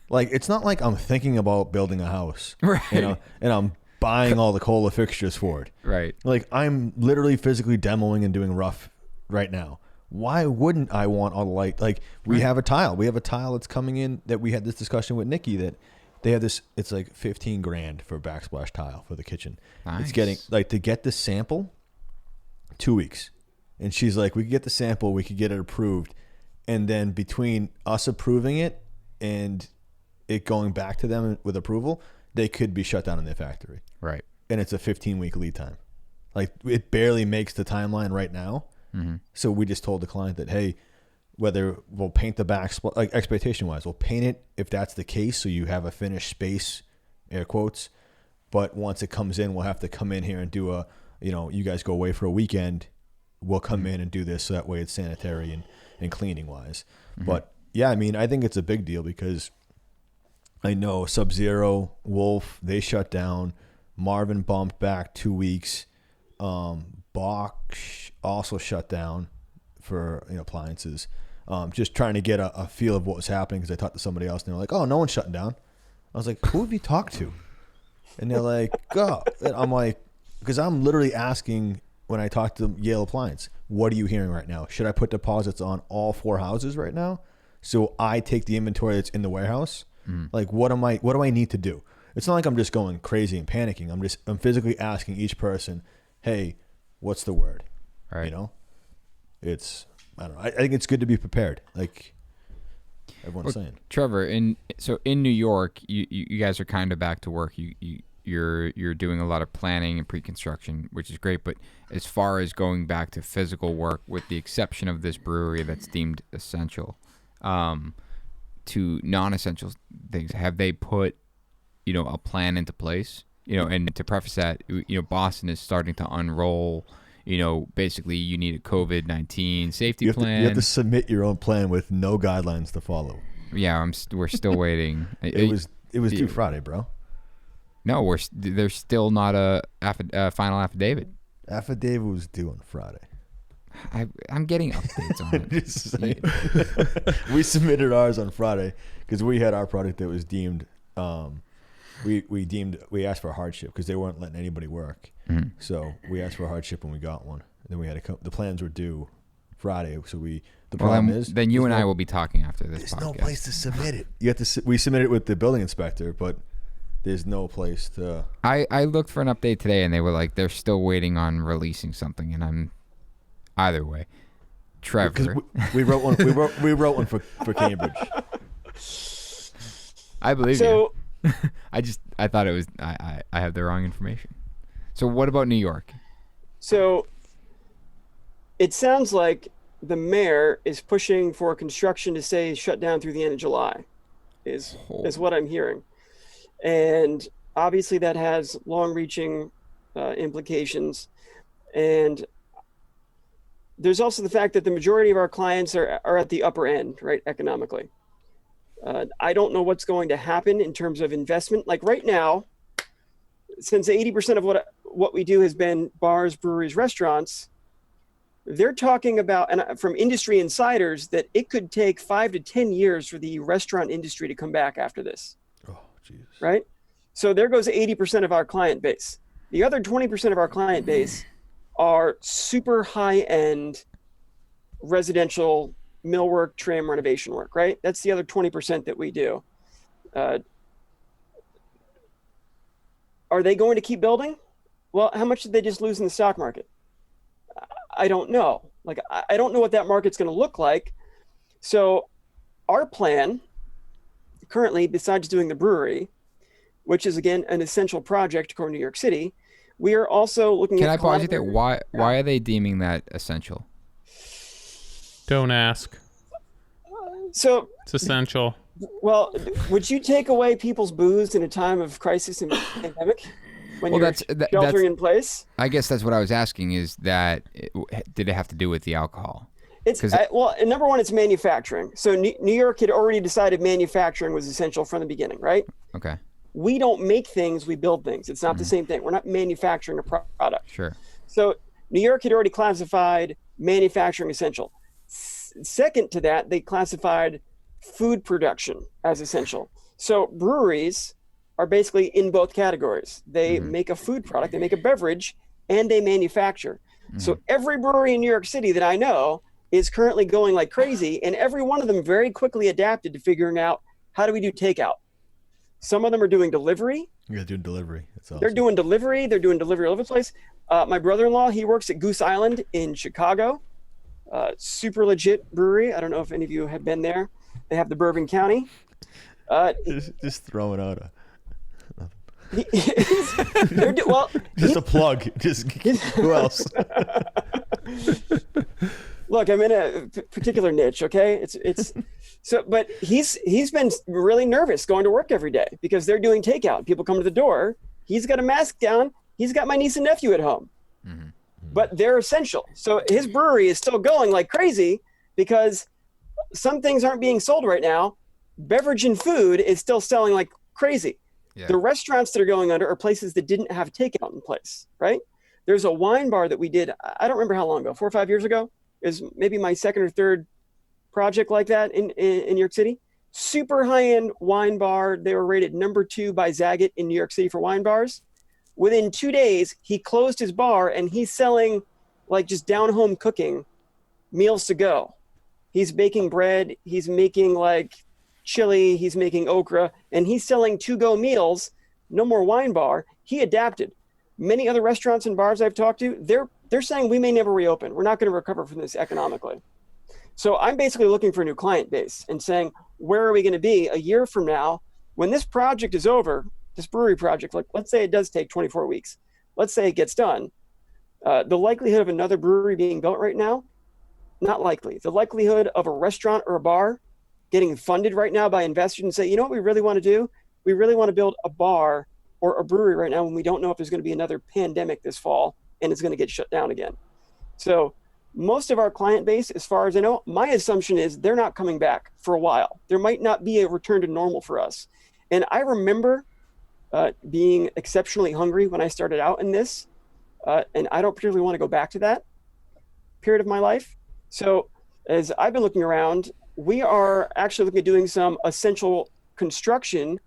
[SPEAKER 3] Like, it's not like I'm thinking about building a house,
[SPEAKER 1] right?
[SPEAKER 3] You know, and I'm buying all the cola fixtures for it,
[SPEAKER 1] right?
[SPEAKER 3] Like, I'm literally physically demoing and doing rough right now. Why wouldn't I want all the light? Like, we have a tile. We have a tile that's coming in that we had this discussion with Nikki that they have this. It's like $15,000 for a backsplash tile for the kitchen.
[SPEAKER 1] Nice.
[SPEAKER 3] It's getting, like, to get the sample, 2 weeks. And she's like, we could get the sample, we could get it approved. And then between us approving it and it going back to them with approval, they could be shut down in their factory.
[SPEAKER 1] Right.
[SPEAKER 3] And it's a 15-week lead time. Like, it barely makes the timeline right now. Mm-hmm. So we just told the client that, hey, whether we'll paint the back, like, expectation-wise, we'll paint it if that's the case, so you have a finished space, air quotes. But once it comes in, we'll have to come in here and do you guys go away for a weekend. We'll come in and do this so that way it's sanitary and cleaning-wise. Mm-hmm. But, yeah, I mean, I think it's a big deal because I know Sub-Zero, Wolf, they shut down. Marvin bumped back 2 weeks. Bach also shut down for appliances. Just trying to get a feel of what was happening because I talked to somebody else and they're like, "Oh, no one's shutting down." I was like, "Who have you talked to?" And they're like, "Oh," and I'm like, because I'm literally asking when I talk to Yale Appliance, "What are you hearing right now? Should I put deposits on all 4 houses right now so I take the inventory that's in the warehouse? Like, what do I need to do?" It's not like I'm just going crazy and panicking. I'm physically asking each person, "Hey, what's the word?"
[SPEAKER 1] Right.
[SPEAKER 3] You know, I don't know. I think it's good to be prepared, like everyone's saying.
[SPEAKER 1] Trevor, in New York, you guys are kind of back to work. You're doing a lot of planning and pre-construction, which is great. But as far as going back to physical work, with the exception of this brewery that's deemed essential, to non-essential things, have they put a plan into place? And to preface that, Boston is starting to unroll. Basically, you need a COVID-19 safety plan.
[SPEAKER 3] You have to submit your own plan with no guidelines to follow.
[SPEAKER 1] Yeah, we're still waiting.
[SPEAKER 3] It was due Friday, bro.
[SPEAKER 1] No, there's still not a final affidavit.
[SPEAKER 3] Affidavit was due on Friday.
[SPEAKER 1] I'm getting updates on it.
[SPEAKER 3] Just saying. We submitted ours on Friday because we had our product that was deemed. We asked for a hardship because they weren't letting anybody work. Mm-hmm. So we asked for a hardship when we got one. And then we had the plans were due Friday. So then
[SPEAKER 1] you and I will be talking after this.
[SPEAKER 3] There's
[SPEAKER 1] podcast.
[SPEAKER 3] no place to submit it. You have to. We submitted it with the building inspector, but there's no place to.
[SPEAKER 1] I looked for an update today, and they were like they're still waiting on releasing something, and I'm either way. Trevor,
[SPEAKER 3] we wrote one. We wrote one for Cambridge.
[SPEAKER 1] I believe you. I thought it was I have the wrong information. So what about New York?
[SPEAKER 4] So it sounds like the mayor is pushing for construction to stay shut down through the end of July, is what I'm hearing. And obviously that has long-reaching implications. And there's also the fact that the majority of our clients are at the upper end, right, economically. I don't know what's going to happen in terms of investment. Like right now, since 80% of what we do has been bars, breweries, restaurants, they're talking about, and from industry insiders, that it could take 5 to 10 years for the restaurant industry to come back after this.
[SPEAKER 3] Oh, Jesus.
[SPEAKER 4] Right? So there goes 80% of our client base. The other 20% of our client base are super high-end residential millwork, trim, renovation work, right? That's the other 20% that we do. Are they going to keep building? Well, how much did they just lose in the stock market? I don't know. Like, I don't know what that market's going to look like. So our plan currently, besides doing the brewery, which is again an essential project according to New York City, we are also looking at.
[SPEAKER 1] Can I pause you there? Why are they deeming that essential?
[SPEAKER 2] Don't ask.
[SPEAKER 4] So
[SPEAKER 2] it's essential.
[SPEAKER 4] Well, would you take away people's booze in a time of crisis and pandemic when you're sheltering in place?
[SPEAKER 1] I guess that's what I was asking. Is that did it have to do with the alcohol?
[SPEAKER 4] Well, number one, it's manufacturing. So New York had already decided manufacturing was essential from the beginning, right?
[SPEAKER 1] Okay.
[SPEAKER 4] We don't make things; we build things. It's not the same thing. We're not manufacturing a product.
[SPEAKER 1] Sure.
[SPEAKER 4] So New York had already classified manufacturing essential. Second to that, they classified food production as essential. So breweries are basically in both categories. They make a food product, they make a beverage, and they manufacture. So every brewery in New York City that I know is currently going like crazy, and every one of them very quickly adapted to figuring out, how do we do takeout? Some of them are doing delivery.
[SPEAKER 3] You're doing delivery. That's awesome.
[SPEAKER 4] They're doing delivery all over the place. My brother-in-law, he works at Goose Island in Chicago. Super legit brewery. I don't know if any of you have been there. They have the Bourbon County.
[SPEAKER 3] Just throwing out
[SPEAKER 4] just
[SPEAKER 3] a plug. Just who else?
[SPEAKER 4] Look, I'm in a particular niche. Okay, it's so. But he's been really nervous going to work every day because they're doing takeout. People come to the door. He's got a mask down. He's got my niece and nephew at home. But they're essential. So his brewery is still going like crazy because some things aren't being sold right now. Beverage and food is still selling like crazy. Yeah. The restaurants that are going under are places that didn't have takeout in place, right? There's a wine bar that we did, I don't remember how long ago, 4 or 5 years ago. It was maybe my second or third project like that in New York City. Super high-end wine bar. They were rated number 2 by Zagat in New York City for wine bars. Within 2 days, he closed his bar and he's selling like just down-home cooking, meals to go. He's baking bread. He's making like chili. He's making okra, and he's selling to-go meals. No more wine bar. He adapted. Many other restaurants and bars I've talked to, they're saying we may never reopen. We're not going to recover from this economically. So I'm basically looking for a new client base and saying, where are we going to be a year from now when this project is over? This brewery project, like let's say it does take 24 weeks. Let's say it gets done. The likelihood of another brewery being built right now, not likely. The likelihood of a restaurant or a bar getting funded right now by investors and say, you know what we really want to do? We really want to build a bar or a brewery right now when we don't know if there's going to be another pandemic this fall and it's going to get shut down again. So most of our client base, as far as I know, my assumption is they're not coming back for a while. There might not be a return to normal for us. And I remember being exceptionally hungry when I started out in this, and I don't particularly want to go back to that period of my life. So as I've been looking around, we are actually looking at doing some essential construction,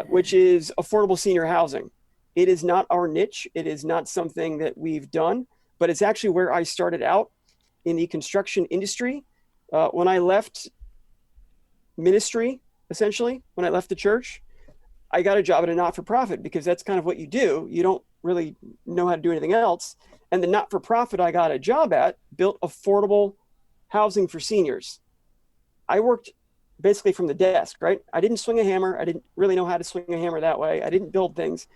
[SPEAKER 4] which is affordable senior housing. It is not our niche. It is not something that we've done, but it's actually where I started out in the construction industry. When I left ministry, essentially, when I left the church, I got a job at a not-for-profit because that's kind of what you do. You don't really know how to do anything else. And the not-for-profit I got a job at built affordable housing for seniors. I worked basically from the desk, right? I didn't swing a hammer. I didn't really know how to swing a hammer that way. I didn't build things.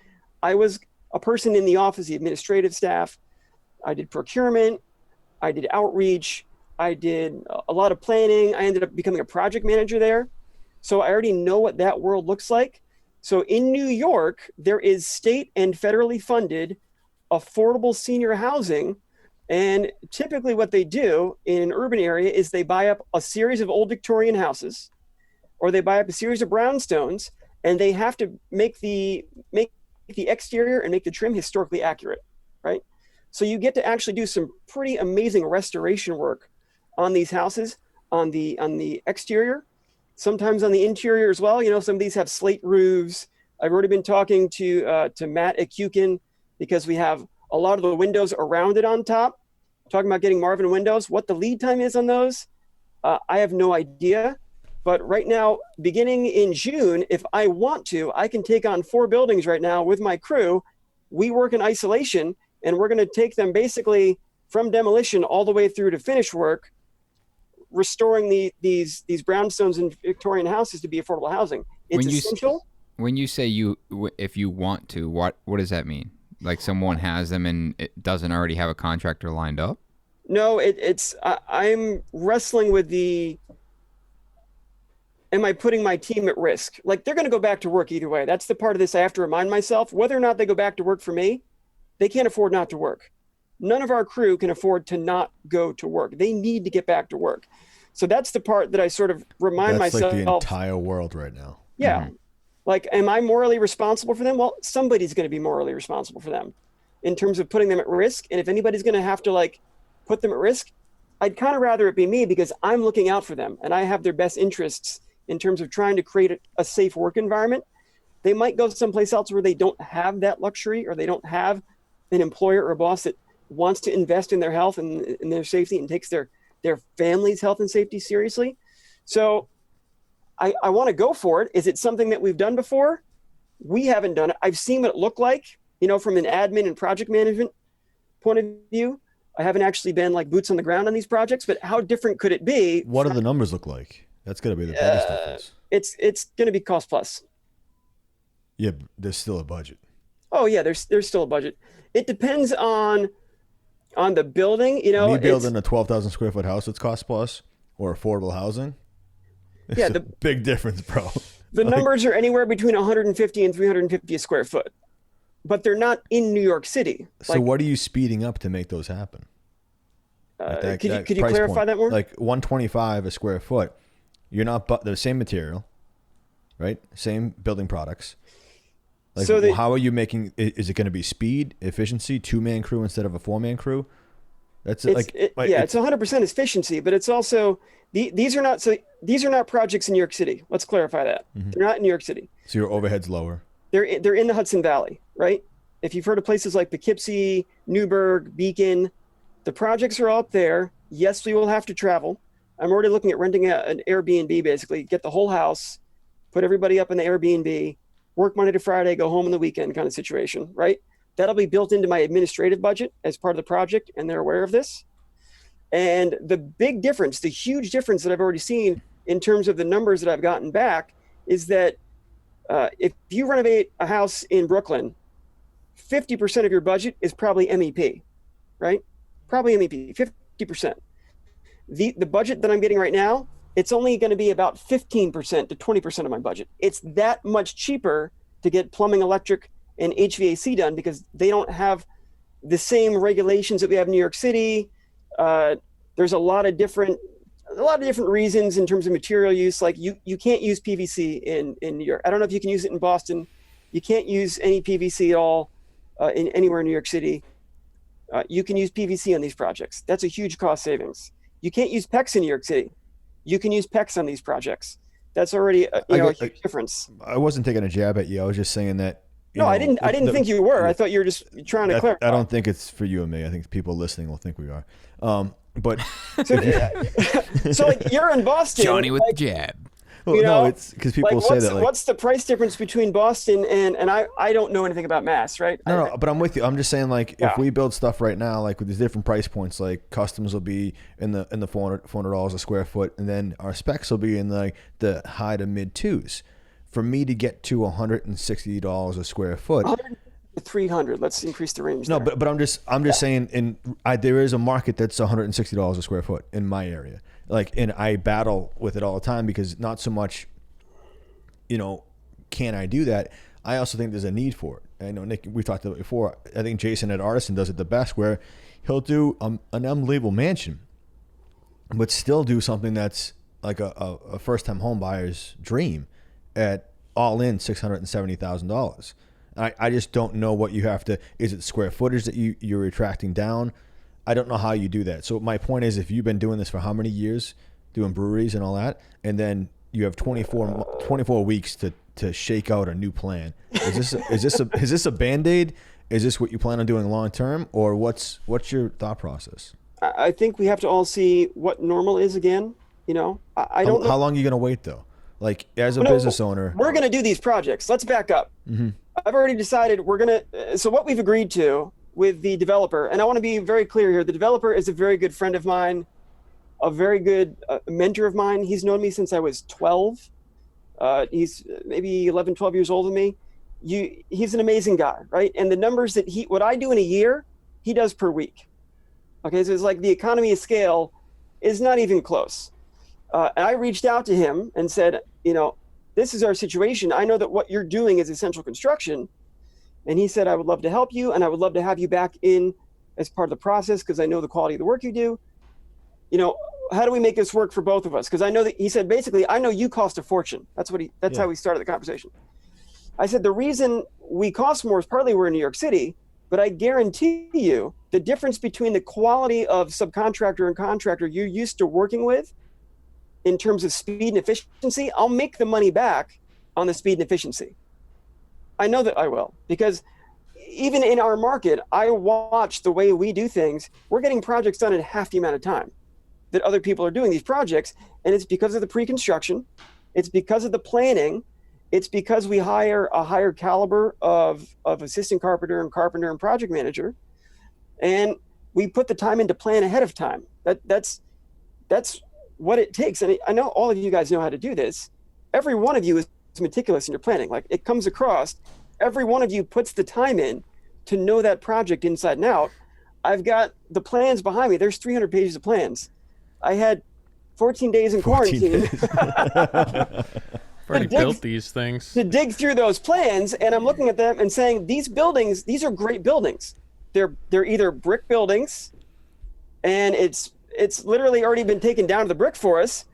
[SPEAKER 4] I was a person in the office, the administrative staff. I did procurement. I did outreach. I did a lot of planning. I ended up becoming a project manager there. So I already know what that world looks like. So in New York, there is state and federally funded affordable senior housing. And typically what they do in an urban area is they buy up a series of old Victorian houses, or they buy up a series of brownstones, and they have to make the exterior and make the trim historically accurate, right? So you get to actually do some pretty amazing restoration work on these houses, on the exterior, sometimes on the interior as well. You know, some of these have slate roofs. I've already been talking to Matt at Kuiken because we have a lot of the windows are rounded on top talking about getting Marvin windows. What the lead time is on those, I have no idea. But right now, beginning in June, if I want to, I can take on 4 buildings right now with my crew. We work in isolation, and we're going to take them basically from demolition all the way through to finish work, restoring these brownstones in Victorian houses to be affordable housing. It's essential.
[SPEAKER 1] When you say if you want to, what does that mean? Like someone has them and it doesn't already have a contractor lined up?
[SPEAKER 4] No, I'm wrestling with am I putting my team at risk? Like, they're going to go back to work either way. That's the part of this I have to remind myself. Whether or not they go back to work for me, they can't afford not to work. None of our crew can afford to not go to work. They need to get back to work. So that's the part that I sort of remind myself.
[SPEAKER 3] That's like the entire world right now.
[SPEAKER 4] Yeah. Mm-hmm. Like, am I morally responsible for them? Well, somebody's going to be morally responsible for them in terms of putting them at risk. And if anybody's going to have to like put them at risk, I'd kind of rather it be me, because I'm looking out for them and I have their best interests in terms of trying to create a safe work environment. They might go someplace else where they don't have that luxury, or they don't have an employer or a boss that wants to invest in their health and in their safety and takes their family's health and safety seriously. So I want to go for it. Is it something that we've done before? We haven't done it. I've seen what it looked like, from an admin and project management point of view. I haven't actually been like boots on the ground on these projects, but how different could it be?
[SPEAKER 3] What do the numbers look like? That's going to be the biggest difference.
[SPEAKER 4] It's going to be cost plus.
[SPEAKER 3] Yeah, there's still a budget.
[SPEAKER 4] Oh yeah, there's still a budget. It depends on the building. Me
[SPEAKER 3] building a 12,000 square foot house that's cost plus, or affordable housing. It's a big difference, bro.
[SPEAKER 4] The numbers are anywhere between 150 and 350 a square foot, but they're not in New York City.
[SPEAKER 3] So what are you speeding up to make those happen?
[SPEAKER 4] Could you clarify that more?
[SPEAKER 3] Like 125 a square foot. You're not the same material, right? Same building products. Like, so how are you making? Is it going to be speed, efficiency, 2-man crew instead of a 4-man crew? It's
[SPEAKER 4] 100% efficiency, but it's also these are not projects in New York City. Let's clarify that. Mm-hmm. They're not in New York City.
[SPEAKER 3] So your overhead's lower.
[SPEAKER 4] They're in the Hudson Valley, right? If you've heard of places like Poughkeepsie, Newburgh, Beacon, the projects are all up there. Yes, we will have to travel. I'm already looking at renting an Airbnb, basically get the whole house, put everybody up in the Airbnb, work Monday to Friday, go home on the weekend kind of situation, right? That'll be built into my administrative budget as part of the project, and they're aware of this. And the big difference, the huge difference that I've already seen in terms of the numbers that I've gotten back is that if you renovate a house in Brooklyn, 50% of your budget is probably MEP, right? Probably MEP, 50%. The budget that I'm getting right now, it's only going to be about 15% to 20% of my budget. It's that much cheaper to get plumbing, electric, and HVAC done because they don't have the same regulations that we have in New York City. There's a lot of different reasons in terms of material use. Like you can't use PVC in New York. I don't know if you can use it in Boston. You can't use any PVC at all in anywhere in New York City. You can use PVC on these projects. That's a huge cost savings. You can't use PEX in New York City. You can use PEX on these projects. That's already a huge difference.
[SPEAKER 3] I wasn't taking a jab at you. I was just saying that.
[SPEAKER 4] I didn't think you were. I thought you were just trying to clarify.
[SPEAKER 3] I don't think it's for you and me. I think people listening will think we are. But
[SPEAKER 4] so like you're in Boston,
[SPEAKER 1] Johnny with the jab.
[SPEAKER 3] Well, no, it's because people say that. Like,
[SPEAKER 4] what's the price difference between Boston and I don't know anything about Mass, right?
[SPEAKER 3] No, but I'm with you. I'm just saying, like, if we build stuff right now, like with these different price points, like customs will be in the $400 a square foot, and then our specs will be in like the high to mid twos. For me to get to $160 a square foot.
[SPEAKER 4] 300. Let's increase the range.
[SPEAKER 3] No, there. but I'm just saying, there is a market that's $160 a square foot in my area. Like, and I battle with it all the time because not so much, can I do that? I also think there's a need for it. I know, Nick, we've talked about it before. I think Jason at Artisan does it the best, where he'll do an unbelievable mansion, but still do something that's like a first-time home buyer's dream at all in $670,000. I just don't know what you have to. Is it square footage that you're retracting down? I don't know how you do that. So my point is, if you've been doing this for how many years, doing breweries and all that, and then you have 24 weeks to shake out a new plan. Is this a Band-Aid? Is this what you plan on doing long term, or what's your thought process?
[SPEAKER 4] I think we have to all see what normal is again. You know, I don't know.
[SPEAKER 3] How long are you going to wait, though? Like, as a business owner.
[SPEAKER 4] We're going to do these projects. Let's back up.
[SPEAKER 3] Mm-hmm.
[SPEAKER 4] I've already decided we're going to. So what we've agreed to with the developer, and I want to be very clear here, the developer is a very good friend of mine, a very good mentor of mine. He's known me since I was 12. He's maybe 11, 12 years older than me. He's an amazing guy, right? And the numbers that what I do in a year, he does per week. Okay, so it's like the economy of scale is not even close. And I reached out to him and said, you know, this is our situation. I know that what you're doing is essential construction. And he said, I would love to help you, and I would love to have you back in as part of the process because I know the quality of the work you do. You know, how do we make this work for both of us? Because I know that he said, basically, I know you cost a fortune. That's how we started the conversation. I said, the reason we cost more is partly we're in New York City, but I guarantee you the difference between the quality of subcontractor and contractor you're used to working with in terms of speed and efficiency, I'll make the money back on the speed and efficiency. I know that I will, because even in our market, I watch the way we do things. We're getting projects done in half the amount of time that other people are doing these projects. And it's because of the pre-construction. It's because of the planning. It's because we hire a higher caliber of assistant carpenter and project manager. And we put the time in to plan ahead of time. That's what it takes. And I know all of you guys know how to do this. Every one of you is meticulous in your planning. Like, it comes across, every one of you puts the time in to know that project inside and out. I've got the plans behind me. There's 300 pages of plans. I had 14 days in quarantine.
[SPEAKER 2] Already built these things.
[SPEAKER 4] To dig through those plans, and I'm looking at them and saying, these buildings, these are great buildings. They're either brick buildings, and it's literally already been taken down to the brick for us,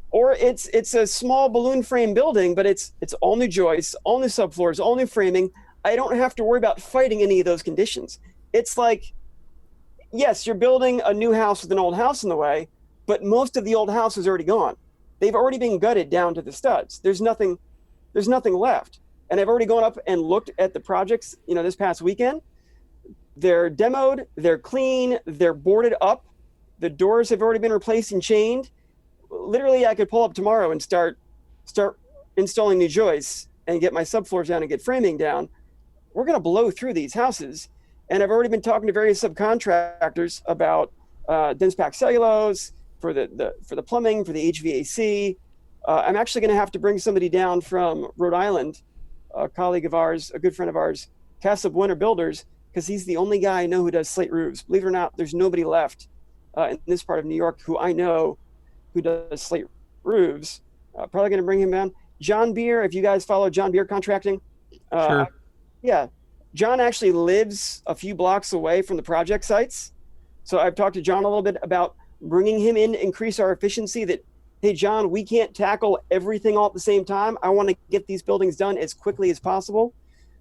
[SPEAKER 4] or it's a small balloon frame building, but it's all new joists, all new subfloors, all new framing. I don't have to worry about fighting any of those conditions. It's like, yes, you're building a new house with an old house in the way, but most of the old house is already gone. They've already been gutted down to the studs. There's nothing left. And I've already gone up and looked at the projects, you know, this past weekend. They're demoed, they're clean, they're boarded up. The doors have already been replaced and chained. Literally, I could pull up tomorrow and start installing new joists and get my subfloors down and get framing down. We're going to blow through these houses. And I've already been talking to various subcontractors about dense packed cellulose for the plumbing, for the HVAC. I'm actually going to have to bring somebody down from Rhode Island, a colleague of ours, a good friend of ours, Casa Buena Builders, because he's the only guy I know who does slate roofs. Believe it or not, there's nobody left in this part of New York who I know who does slate roofs. Probably going to bring him down. John Beer, if you guys follow John Beer Contracting.
[SPEAKER 2] Sure.
[SPEAKER 4] Yeah. John actually lives a few blocks away from the project sites. So I've talked to John a little bit about bringing him in to increase our efficiency that, hey, John, we can't tackle everything all at the same time. I want to get these buildings done as quickly as possible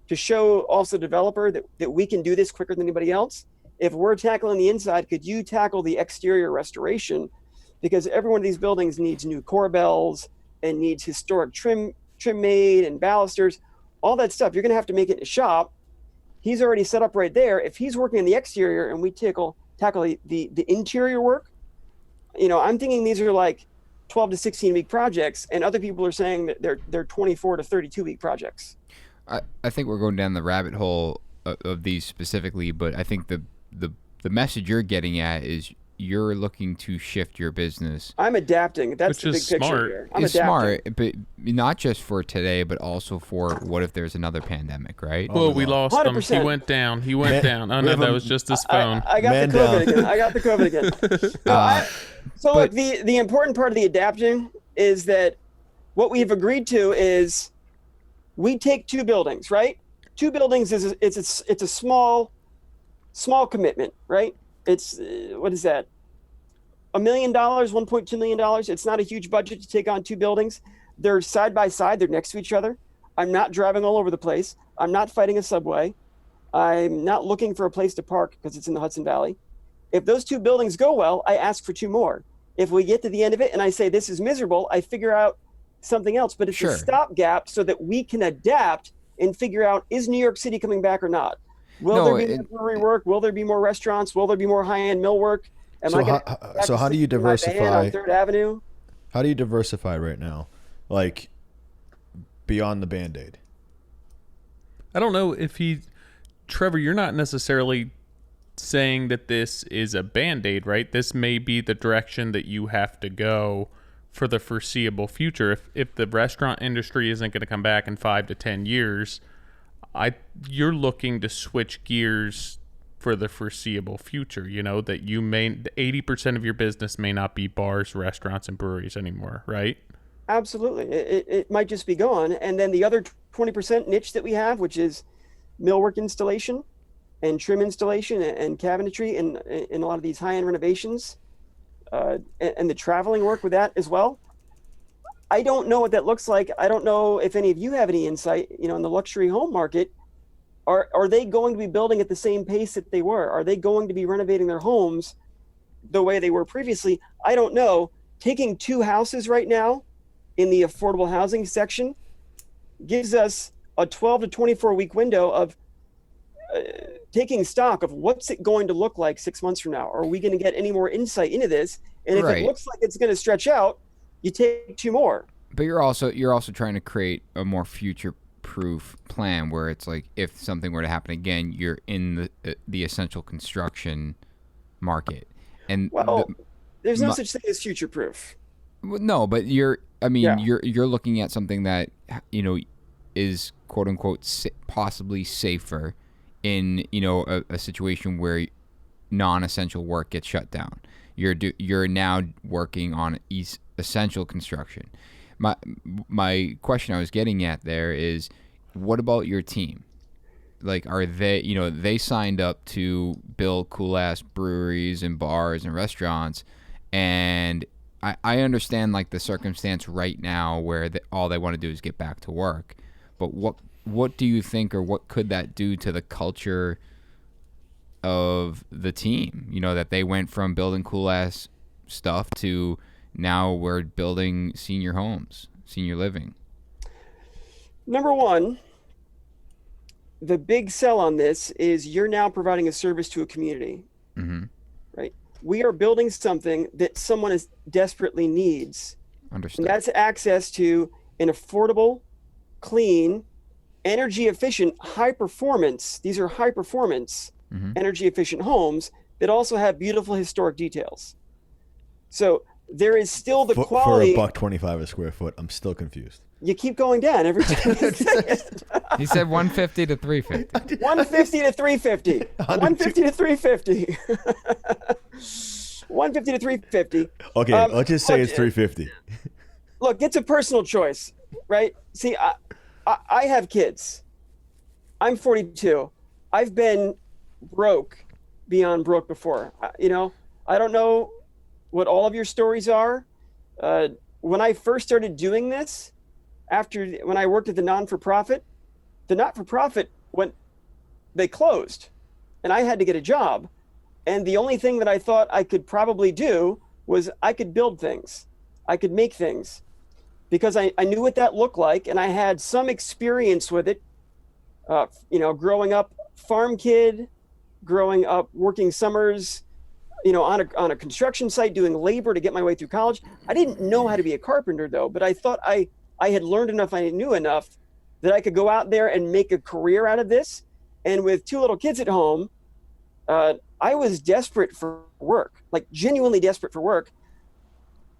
[SPEAKER 4] to show also the developer that we can do this quicker than anybody else. If we're tackling the inside, could you tackle the exterior restoration? Because every one of these buildings needs new corbels and needs historic trim made and balusters, all that stuff. You're going to have to make it in a shop. He's already set up right there. If he's working on the exterior and we tackle the interior work, you know, I'm thinking these are like 12 to 16 week projects, and other people are saying that they're 24 to 32 week projects.
[SPEAKER 1] I think we're going down the rabbit hole of these specifically, but I think the message you're getting at is you're looking to shift your business.
[SPEAKER 4] I'm adapting. That's
[SPEAKER 2] Which
[SPEAKER 4] the big
[SPEAKER 2] is
[SPEAKER 4] picture
[SPEAKER 2] smart.
[SPEAKER 4] here. I'm
[SPEAKER 1] It's
[SPEAKER 4] adapting.
[SPEAKER 1] smart, but not just for today, but also for what if there's another pandemic, right?
[SPEAKER 2] Well, we lost him.
[SPEAKER 4] 100%.
[SPEAKER 2] He went down. Oh, no, that was just his phone.
[SPEAKER 4] I got
[SPEAKER 3] Man
[SPEAKER 4] the COVID
[SPEAKER 3] down.
[SPEAKER 4] again. I got the COVID again. So look, the important part of the adapting is that what we've agreed to is we take two buildings, right? Two buildings it's a small commitment, right? It's what is that? $1 million, $1.2 million. It's not a huge budget to take on two buildings. They're side by side. They're next to each other. I'm not driving all over the place. I'm not fighting a subway. I'm not looking for a place to park because it's in the Hudson Valley. If those two buildings go well, I ask for two more. If we get to the end of it and I say this is miserable, I figure out something else. But it's
[SPEAKER 1] Sure.
[SPEAKER 4] a stopgap so that we can adapt and figure out, is New York City coming back or not? Will there be more brewery work? Will there be more restaurants? Will there be more high-end millwork? Am
[SPEAKER 3] So
[SPEAKER 4] I gonna have
[SPEAKER 3] so
[SPEAKER 4] to
[SPEAKER 3] how do
[SPEAKER 4] sleep
[SPEAKER 3] you
[SPEAKER 4] in my van
[SPEAKER 3] diversify?
[SPEAKER 4] on Third Avenue?
[SPEAKER 3] How do you diversify right now, like beyond the Band-Aid?
[SPEAKER 2] I don't know if Trevor, you're not necessarily saying that this is a Band-Aid, right? This may be the direction that you have to go for the foreseeable future. If the restaurant industry isn't going to come back in 5 to 10 years, you're looking to switch gears for the foreseeable future. You know that 80% of your business may not be bars, restaurants, and breweries anymore, right?
[SPEAKER 4] Absolutely. It might just be gone. And then the other 20% niche that we have, which is millwork installation and trim installation and cabinetry in a lot of these high-end renovations, and the traveling work with that as well. I don't know what that looks like. I don't know if any of you have any insight, in the luxury home market. Are they going to be building at the same pace that they were? Are they going to be renovating their homes the way they were previously? I don't know. Taking 2 houses right now in the affordable housing section gives us a 12 to 24 week window of taking stock of what's it going to look like 6 months from now. Are we going to get any more insight into this? And if it looks like it's going to stretch out, you take 2 more.
[SPEAKER 1] But you're also trying to create a more future-proof plan where it's like if something were to happen again, you're in the essential construction market. And
[SPEAKER 4] there's no such thing as future-proof.
[SPEAKER 1] No, but you're looking at something that is quote unquote possibly safer in a situation where non-essential work gets shut down. You're now working on essential construction. My question I was getting at there is, what about your team? Like, are they they signed up to build cool ass breweries and bars and restaurants, and I understand like the circumstance right now where all they want to do is get back to work, but what do you think, or what could that do to the culture of the team? That they went from building cool ass stuff to now we're building senior homes, senior living.
[SPEAKER 4] Number one, the big sell on this is you're now providing a service to a community, right? We are building something that someone desperately needs.
[SPEAKER 1] Understood.
[SPEAKER 4] And that's access to an affordable, clean, energy efficient, high performance. These are high performance, energy efficient homes that also have beautiful historic details. So there is still the quality.
[SPEAKER 3] For $1.25 a square foot, I'm still confused.
[SPEAKER 4] You keep going down every time you say it.
[SPEAKER 1] He said 150 to 350.
[SPEAKER 4] 150 to 350. 150 to 350. 150 to 350.
[SPEAKER 3] Okay, let's just say it's 350.
[SPEAKER 4] Look, it's a personal choice, right? See, I have kids. I'm 42. I've been broke beyond broke before. I don't know what all of your stories are. When I first started doing this, when I worked at the not-for-profit, they closed and I had to get a job. And the only thing that I thought I could probably do was I could build things. I could make things because I knew what that looked like. And I had some experience with it, growing up farm kid, growing up working summers, on a construction site, doing labor to get my way through college. I didn't know how to be a carpenter though, but I thought I had learned enough, I knew enough that I could go out there and make a career out of this. And with 2 little kids at home, I was desperate for work, like genuinely desperate for work.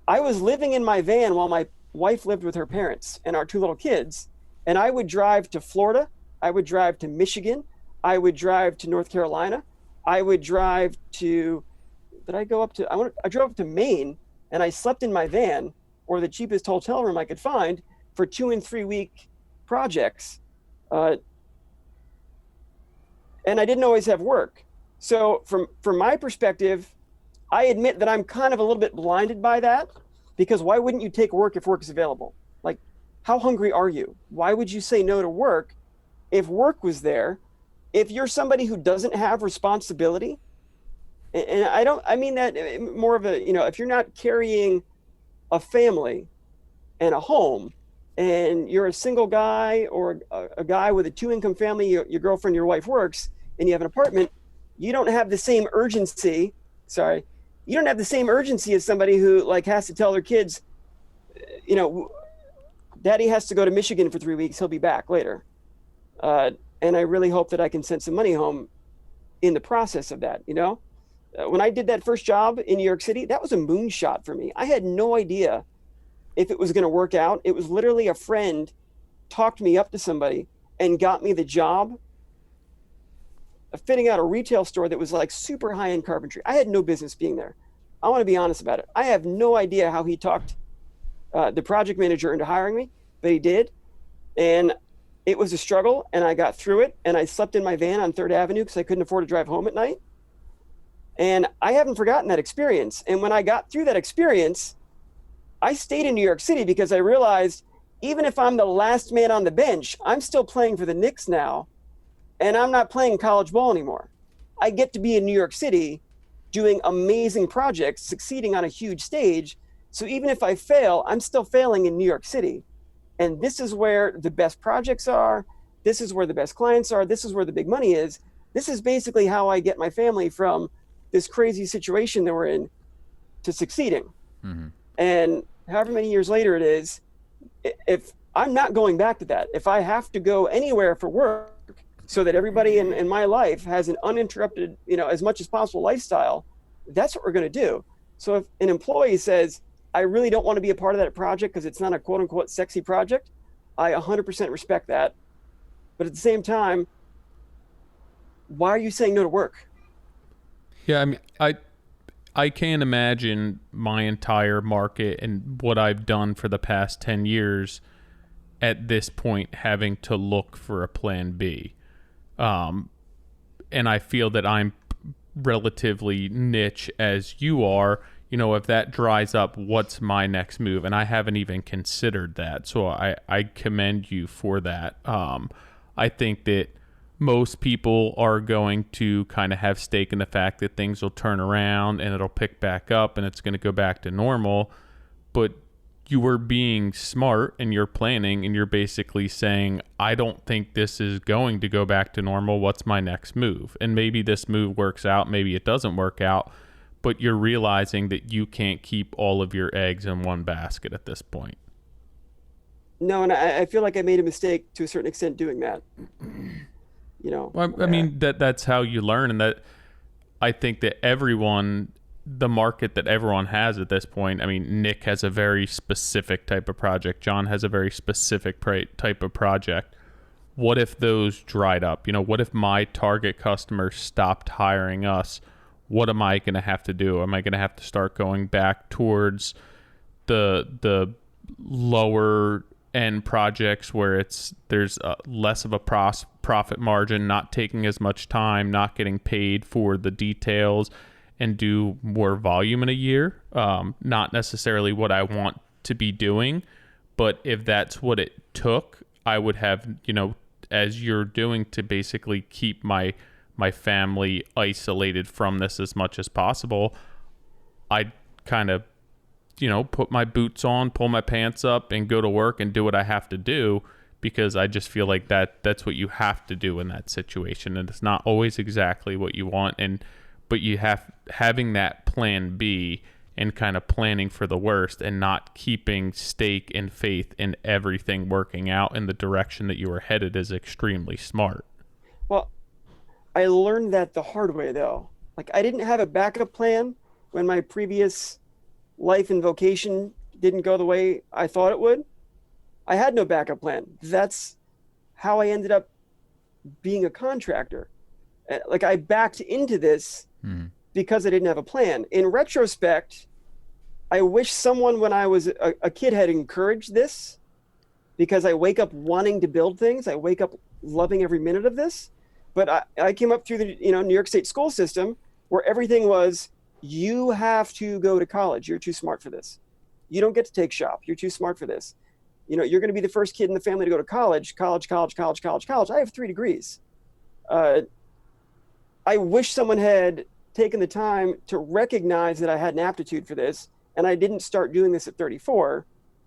[SPEAKER 4] I was living in my van while my wife lived with her parents and our 2 little kids. And I would drive to Florida. I would drive to Michigan. I would drive to North Carolina. I would drive to, I drove up to Maine, and I slept in my van or the cheapest hotel room I could find for 2 and 3 week projects. And I didn't always have work. So from my perspective, I admit that I'm kind of a little bit blinded by that, because why wouldn't you take work if work is available? Like, how hungry are you? Why would you say no to work if work was there? If you're somebody who doesn't have responsibility, and I mean that more of a, if you're not carrying a family and a home, and you're a single guy or a guy with a 2-income family, your girlfriend, your wife works, and you have an apartment, you don't have the same urgency. Sorry. you don't have the same urgency as somebody who like has to tell their kids, you know, Daddy has to go to Michigan for 3 weeks. He'll be back later. And I really hope that I can send some money home in the process of that, you know? When I did that first job in New York City, that was a moonshot for me. I had no idea if it was going to work out. It was literally a friend talked me up to somebody and got me the job of fitting out a retail store that was like super high-end carpentry. I had no business being there. I want to be honest about it. I have no idea how he talked the project manager into hiring me, but he did. And it was a struggle, and I got through it, and I slept in my van on 3rd Avenue because I couldn't afford to drive home at night. And I haven't forgotten that experience. And when I got through that experience, I stayed in New York City because I realized even if I'm the last man on the bench, I'm still playing for the Knicks now, and I'm not playing college ball anymore. I get to be in New York City doing amazing projects, succeeding on a huge stage. So even if I fail, I'm still failing in New York City. And this is where the best projects are. This is where the best clients are. This is where the big money is. This is basically how I get my family from this crazy situation that we're in to succeeding. Mm-hmm. And however many years later it is, if I'm not going back to that, if I have to go anywhere for work so that everybody in my life has an uninterrupted, you know, as much as possible lifestyle, that's what we're going to do. So if an employee says, I really don't want to be a part of that project because it's not a quote unquote sexy project, I 100% respect that. But at the same time, why are you saying no to work?
[SPEAKER 2] Yeah, I mean, I can't imagine my entire market and what I've done for the past 10 years at this point having to look for a plan B. And I feel that I'm relatively niche as you are. You know, if that dries up, what's my next move? And I haven't even considered that. So I commend you for that. I think that most people are going to kind of have stake in the fact that things will turn around and it'll pick back up and it's going to go back to normal. But you were being smart and you're planning and you're basically saying, I don't think this is going to go back to normal. What's my next move? And maybe this move works out. Maybe it doesn't work out. But you're realizing that you can't keep all of your eggs in one basket at this point.
[SPEAKER 4] No, and I feel like I made a mistake to a certain extent doing that. You know,
[SPEAKER 2] well, I mean, that's how you learn. And that I think that everyone, the market that everyone has at this point, I mean, Nick has a very specific type of project. John has a very specific type of project. What if those dried up? You know, what if my target customer stopped hiring us? What am I going to have to do? Am I going to have to start going back towards the lower end projects where there's less of a profit margin, not taking as much time, not getting paid for the details, and do more volume in a year? Not necessarily what I want to be doing, but if that's what it took, I would have, you know, as you're doing, to basically keep my family isolated from this as much as possible. I'd kind of, you know, put my boots on, pull my pants up, and go to work and do what I have to do, because I just feel like that's what you have to do in that situation. And it's not always exactly what you want. But you having that plan B and kind of planning for the worst and not keeping stake and faith in everything working out in the direction that you were headed is extremely smart.
[SPEAKER 4] Well, I learned that the hard way, though. Like, I didn't have a backup plan when my previous life and vocation didn't go the way I thought it would. I had no backup plan. That's how I ended up being a contractor. Like, I backed into this because I didn't have a plan. In retrospect, I wish someone when I was a kid had encouraged this, because I wake up wanting to build things. I wake up loving every minute of this. But I came up through the New York State school system where everything was, you have to go to college. You're too smart for this. You don't get to take shop. You're too smart for this. You know, you're going to be the first kid in the family to go to college. I have 3 degrees. I wish someone had taken the time to recognize that I had an aptitude for this, and I didn't start doing this at 34.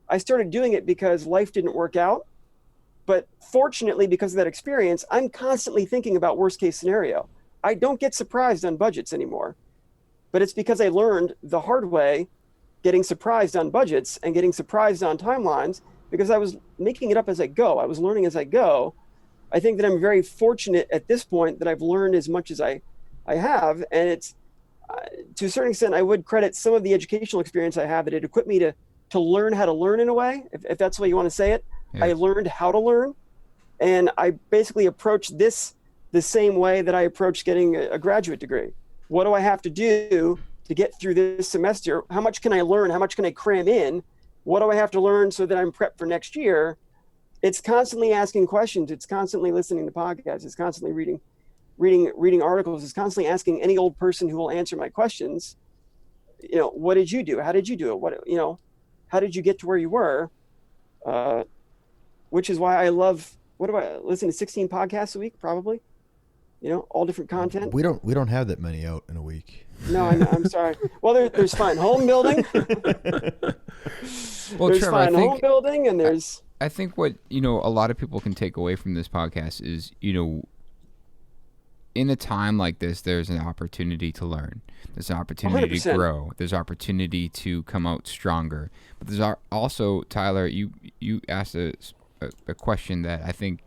[SPEAKER 4] I started doing it because life didn't work out. But fortunately, because of that experience, I'm constantly thinking about worst case scenario. I don't get surprised on budgets anymore. but it's because I learned the hard way, getting surprised on budgets and getting surprised on timelines, because I was making it up as I go. I was learning as I go. I think that I'm very fortunate at this point that I've learned as much as I have. And it's, to a certain extent, I would credit some of the educational experience I have that it equipped me to learn how to learn in a way, if that's the way you want to say it. Yeah. I learned how to learn. And I basically approached this the same way that I approached getting a graduate degree. What do I have to do to get through this semester? How much can I learn? How much can I cram in? What do I have to learn so that I'm prepped for next year? It's constantly asking questions. It's constantly listening to podcasts. It's constantly reading articles. It's constantly asking any old person who will answer my questions. What did you do? How did you do it? How did you get to where you were? Which is why I love, listen to 16 podcasts a week, probably, all different content.
[SPEAKER 3] We don't have that many out in a week.
[SPEAKER 4] No, I'm sorry. Well, there's fine home building.
[SPEAKER 1] Well,
[SPEAKER 4] there's
[SPEAKER 1] Trevor,
[SPEAKER 4] fine home building, and there's.
[SPEAKER 1] I think what a lot of people can take away from this podcast is in a time like this, there's an opportunity to learn. There's an opportunity
[SPEAKER 4] 100%.
[SPEAKER 1] to grow. There's opportunity to come out stronger. But there's also, Tyler, you asked a question that I think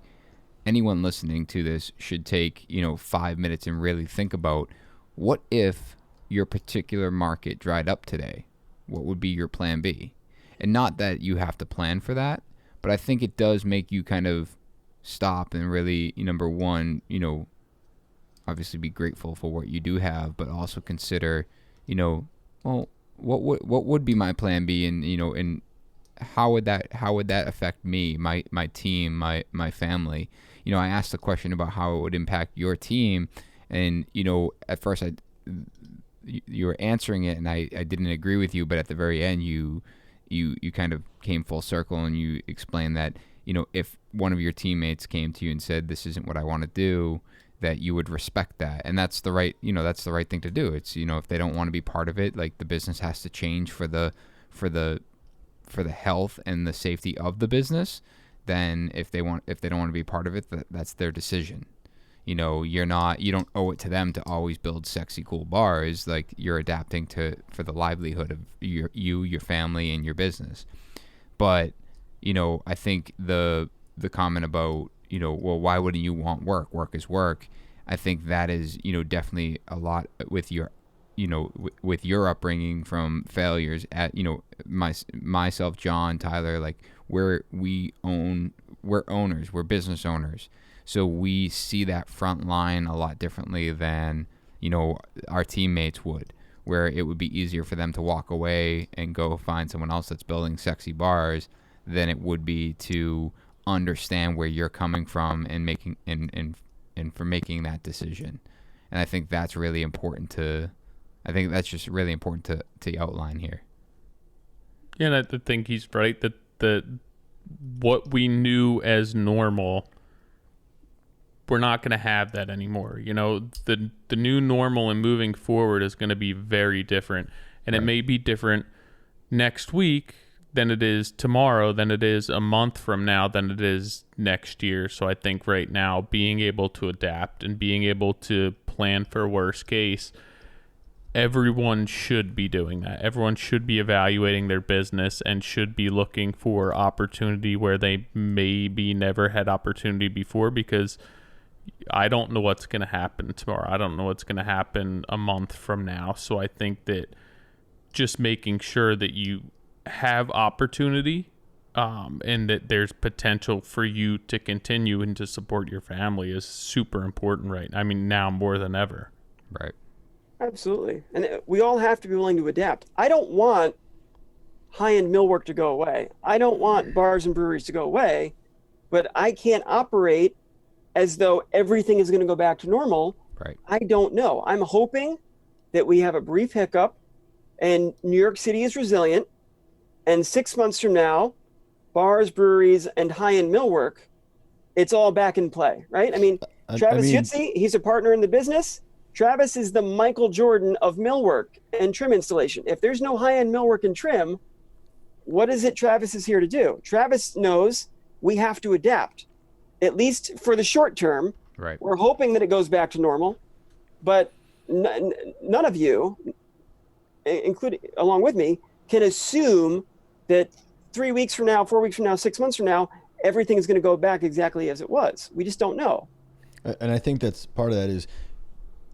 [SPEAKER 1] anyone listening to this should take 5 minutes and really think about. What if your particular market dried up today? What would be your plan B? And not that you have to plan for that, but I think it does make you kind of stop and really, number one, obviously be grateful for what you do have, but also consider, well, what would be my plan B, and and how would that affect me, my team, my family? I asked the question about how it would impact your team, and at first you were answering it, and I didn't agree with you, but at the very end you kind of came full circle, and you explained that if one of your teammates came to you and said, this isn't what I want to do, that you would respect that. And that's the right thing to do. It's, if they don't want to be part of it, like the business has to change for the health and the safety of the business, then if they don't want to be part of it, that's their decision. You don't owe it to them to always build sexy, cool bars. Like, you're adapting for the livelihood of your family and your business. But, I think the comment about, well, why wouldn't you want work? Work is work. I think that is, definitely a lot with your, with your upbringing from failures at, myself, John, Tyler, like we're owners, we're business owners. So we see that front line a lot differently than, our teammates would, where it would be easier for them to walk away and go find someone else that's building sexy bars than it would be to understand where you're coming from and making and for making that decision. And I think that's really important to outline here.
[SPEAKER 2] Yeah, and I think he's right that what we knew as normal, we're not going to have that anymore. The new normal and moving forward is going to be very different, and right. It may be different next week than it is tomorrow, than it is a month from now, than it is next year. So I think right now, being able to adapt and being able to plan for worst case, everyone should be doing that. Everyone should be evaluating their business and should be looking for opportunity where they maybe never had opportunity before, because I don't know what's going to happen tomorrow. I don't know what's going to happen a month from now. So I think that just making sure that you have opportunity and that there's potential for you to continue and to support your family is super important, right? I mean, now more than ever.
[SPEAKER 1] Right.
[SPEAKER 4] Absolutely. And we all have to be willing to adapt. I don't want high-end millwork to go away. I don't want bars and breweries to go away, but I can't operate as though everything is going to go back to normal.
[SPEAKER 1] Right.
[SPEAKER 4] I don't know. I'm hoping that we have a brief hiccup and New York City is resilient. And 6 months from now, bars, breweries, and high-end millwork, it's all back in play, right? I mean, Travis Hults, he's a partner in the business. Travis is the Michael Jordan of millwork and trim installation. If there's no high-end millwork and trim, what is it Travis is here to do? Travis knows we have to adapt, at least for the short term.
[SPEAKER 1] Right.
[SPEAKER 4] We're hoping that it goes back to normal, but none of you, including along with me, can assume that 3 weeks from now, 4 weeks from now, 6 months from now, everything is going to go back exactly as it was. We just don't know.
[SPEAKER 3] And I think that's part of that is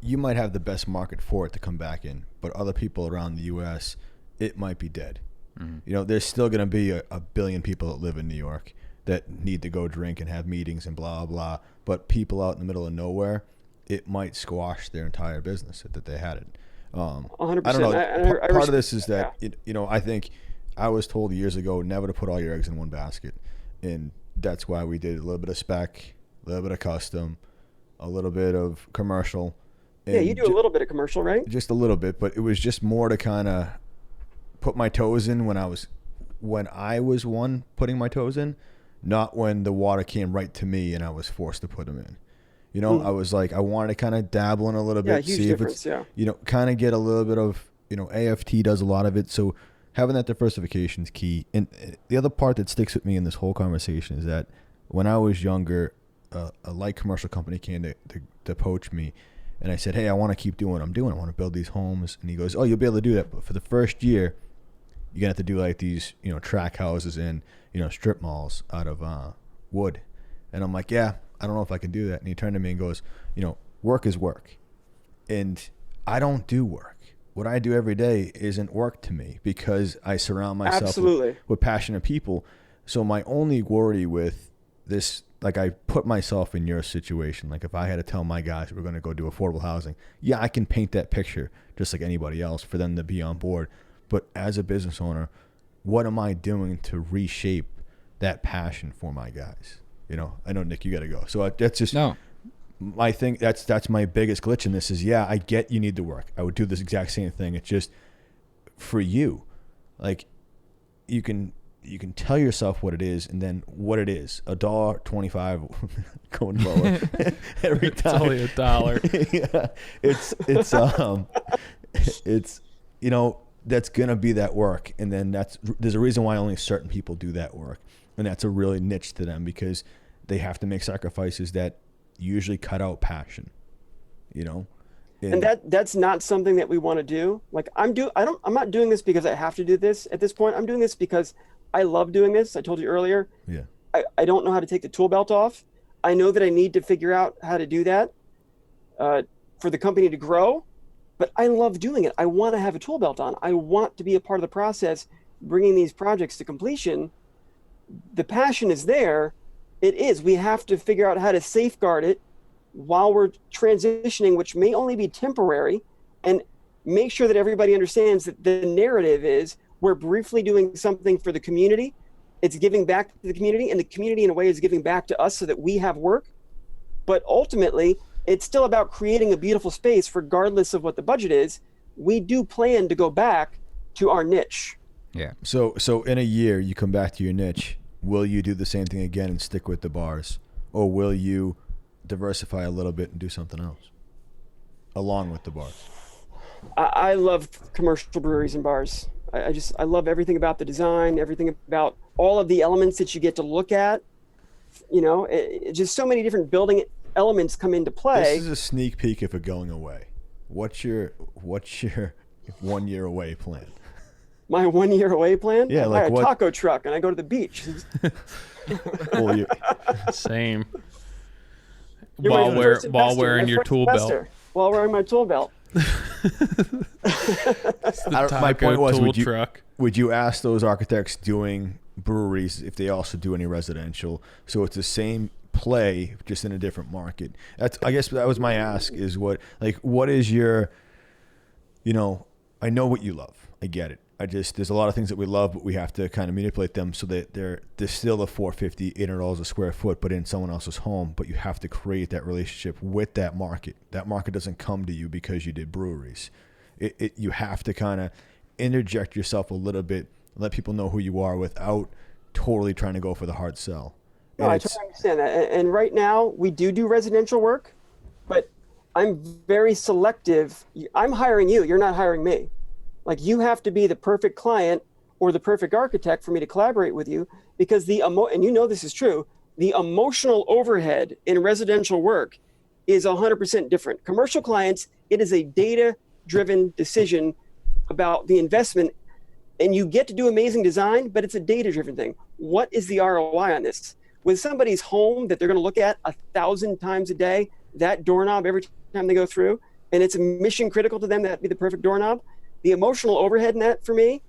[SPEAKER 3] you might have the best market for it to come back in, but other people around the U.S., it might be dead. Mm-hmm. There's still going to be a billion people that live in New York that need to go drink and have meetings and blah, blah. But people out in the middle of nowhere, it might squash their entire business that they had it.
[SPEAKER 4] 100%.
[SPEAKER 3] I don't know. Part of this is that, I think I was told years ago never to put all your eggs in one basket. And that's why we did a little bit of spec, a little bit of custom, a little bit of commercial.
[SPEAKER 4] Yeah, you do a little bit of commercial, right?
[SPEAKER 3] Just a little bit, but it was just more to kind of put my toes in when I was one putting my toes in, not when the water came right to me and I was forced to put them in. I was like, I wanted to kind of dabble in a little bit,
[SPEAKER 4] huge
[SPEAKER 3] see
[SPEAKER 4] difference,
[SPEAKER 3] if it's, kind of get a little bit of, AFT does a lot of it. So having that diversification is key. And the other part that sticks with me in this whole conversation is that when I was younger, a light commercial company came to poach me. And I said, hey, I want to keep doing what I'm doing. I want to build these homes. And he goes, oh, you'll be able to do that. But for the first year, you're going to have to do like these, track houses and, strip malls out of wood. And I'm like, yeah, I don't know if I can do that. And he turned to me and goes, work is work. And I don't do work. What I do every day isn't work to me because I surround myself with passionate people. So my only worry with this, like I put myself in your situation. Like if I had to tell my guys we're going to go do affordable housing, yeah, I can paint that picture just like anybody else for them to be on board. But as a business owner, what am I doing to reshape that passion for my guys? I know, Nick, you got to go. So that's just my thing. That's my biggest glitch in this is, yeah, I get you need to work. I would do this exact same thing. It's just for you, like you can tell yourself what it is and then what it is. $1.25 going lower every time.
[SPEAKER 2] It's only $1.
[SPEAKER 3] Yeah. It's that's going to be that work. And then there's a reason why only certain people do that work. And that's a really niche to them because they have to make sacrifices that usually cut out passion,
[SPEAKER 4] And that's not something that we want to do. Like I'm not doing this because I have to do this at this point. I'm doing this because I love doing this. I told you earlier.
[SPEAKER 3] Yeah.
[SPEAKER 4] I don't know how to take the tool belt off. I know that I need to figure out how to do that for the company to grow, but I love doing it. I want to have a tool belt on. I want to be a part of the process, bringing these projects to completion. The passion is there. It is. We have to figure out how to safeguard it while we're transitioning, which may only be temporary, and make sure that everybody understands that the narrative is we're briefly doing something for the community. It's giving back to the community, and the community in a way is giving back to us so that we have work. But ultimately, it's still about creating a beautiful space regardless of what the budget is. We do plan to go back to our niche.
[SPEAKER 1] Yeah.
[SPEAKER 3] So in a year, you come back to your niche. Will you do the same thing again and stick with the bars? Or will you diversify a little bit and do something else along with the bars?
[SPEAKER 4] I love commercial breweries and bars. I love everything about the design, everything about all of the elements that you get to look at. Just so many different building elements come into play.
[SPEAKER 3] This is a sneak peek of it going away. What's your 1 year away plan?
[SPEAKER 4] My 1 year away plan?
[SPEAKER 3] Yeah,
[SPEAKER 4] I buy a taco truck and I go to the beach.
[SPEAKER 3] Well,
[SPEAKER 2] Same.
[SPEAKER 4] While
[SPEAKER 2] wearing your tool belt.
[SPEAKER 4] While wearing my tool belt.
[SPEAKER 3] My point was,
[SPEAKER 2] truck.
[SPEAKER 3] would you ask those architects doing breweries if they also do any residential? So it's the same play, just in a different market. I guess that was my ask is what is your, I know what you love. I get it. There's a lot of things that we love, but we have to kind of manipulate them so that they're still a $450, $800 a square foot, but in someone else's home. But you have to create that relationship with that market. That market doesn't come to you because you did breweries. You have to kind of interject yourself a little bit, let people know who you are without totally trying to go for the hard sell.
[SPEAKER 4] No, I totally understand that. And right now we do residential work, but I'm very selective. I'm hiring you. You're not hiring me. Like you have to be the perfect client or the perfect architect for me to collaborate with you because and this is true, the emotional overhead in residential work is 100% different. Commercial clients, it is a data-driven decision about the investment, and you get to do amazing design, but it's a data-driven thing. What is the ROI on this? With somebody's home that they're going to look at 1,000 times a day, that doorknob every time they go through, and it's mission critical to them that be the perfect doorknob, the emotional overhead in that for me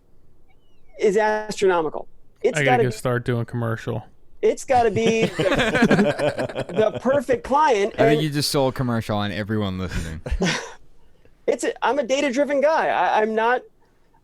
[SPEAKER 4] is astronomical.
[SPEAKER 2] I gotta start doing commercial.
[SPEAKER 4] It's got to be the perfect client.
[SPEAKER 1] I think you just sold commercial on everyone listening.
[SPEAKER 4] I'm a data-driven guy.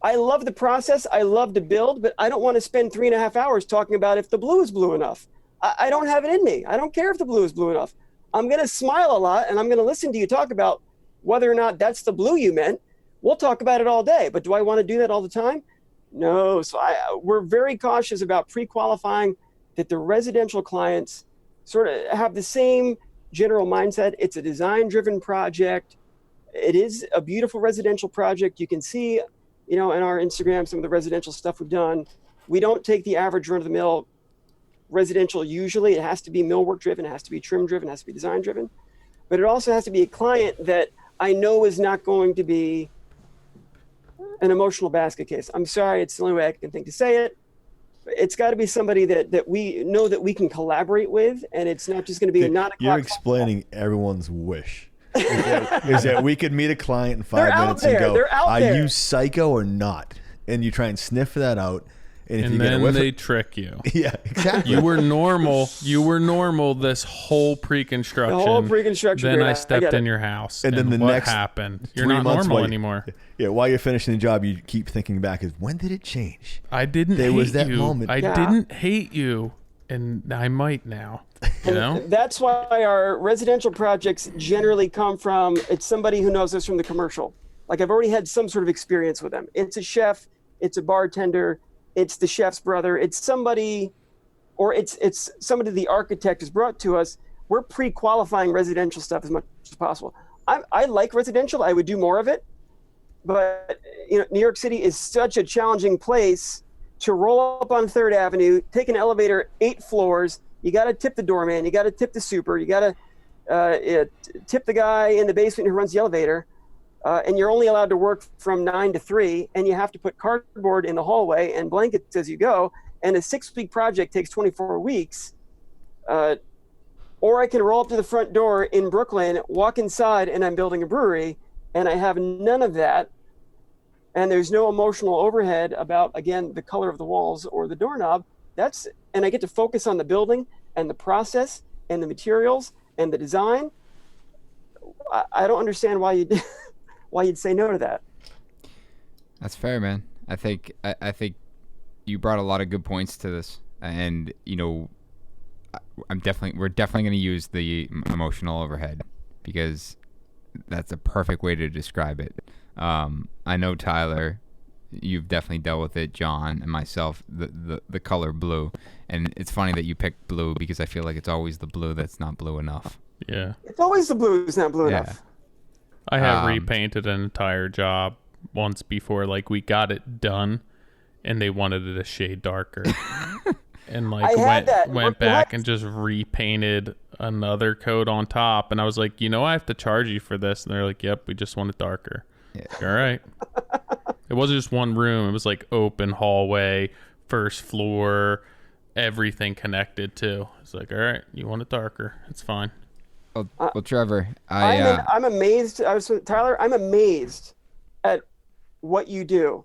[SPEAKER 4] I love the process. I love to build, but I don't want to spend 3.5 hours talking about if the blue is blue enough. I don't have it in me. I don't care if the blue is blue enough. I'm going to smile a lot, and I'm going to listen to you talk about whether or not that's the blue you meant. We'll talk about it all day, but do I want to do that all the time? No. So we're very cautious about pre-qualifying that the residential clients sort of have the same general mindset. It's a design-driven project. It is a beautiful residential project. You can see, in our Instagram, some of the residential stuff we've done. We don't take the average run-of-the-mill residential usually. It has to be millwork driven, it has to be trim driven, it has to be design driven. But it also has to be a client that I know is not going to be an emotional basket case. I'm sorry, it's the only way I can think to say it. It's got to be somebody that we know that we can collaborate with, and it's not just going to be a 9 o'clock.
[SPEAKER 3] You're explaining everyone's wish. Is that we could meet a client in 5 minutes and go, are you psycho or not? And you try and sniff that out. And
[SPEAKER 2] then they trick you.
[SPEAKER 3] Yeah, exactly.
[SPEAKER 2] You were normal this whole pre-construction.
[SPEAKER 4] The whole pre-construction.
[SPEAKER 2] Then I stepped in your house. And then what next happened? You're not normal anymore.
[SPEAKER 3] Yeah, while you're finishing the job, you keep thinking back, when did it change?
[SPEAKER 2] I didn't hate you. There was that moment. I didn't hate you, and I might now.
[SPEAKER 4] That's why our residential projects generally come from, it's somebody who knows us from the commercial. Like, I've already had some sort of experience with them. It's a chef, it's a bartender, it's the chef's brother, it's somebody, or it's somebody the architect has brought to us. We're pre-qualifying residential stuff as much as possible. I like residential. I would do more of it. But New York City is such a challenging place to roll up on 3rd Avenue, take an elevator 8 floors. You got to tip the doorman. You got to tip the super. You got to tip the guy in the basement who runs the elevator. And you're only allowed to work from 9 to 3, and you have to put cardboard in the hallway and blankets as you go. And a 6-week project takes 24 weeks. Or I can roll up to the front door in Brooklyn, walk inside, and I'm building a brewery, and I have none of that. And there's no emotional overhead about, again, the color of the walls or the doorknob. And I get to focus on the building and the process and the materials and the design. I don't understand why you'd say no to that.
[SPEAKER 1] That's fair, man. I think you brought a lot of good points to this, and we're definitely going to use the emotional overhead, because that's a perfect way to describe it. I know, Tyler, you've definitely dealt with it. John and myself, the color blue, and it's funny that you picked blue, because I feel like it's always the blue that's not blue enough.
[SPEAKER 2] Yeah,
[SPEAKER 4] it's always the blue that's not blue enough.
[SPEAKER 2] I have repainted an entire job once before. Like, we got it done, and they wanted it a shade darker, and went back and just repainted another coat on top. And I was like, I have to charge you for this. And they're like, yep, we just want it darker. Yeah. All right. It wasn't just one room. It was like open hallway, first floor, everything connected too. It's like, all right, you want it darker? It's fine.
[SPEAKER 1] Well, Trevor,
[SPEAKER 4] I'm amazed. Tyler, I'm amazed at what you do.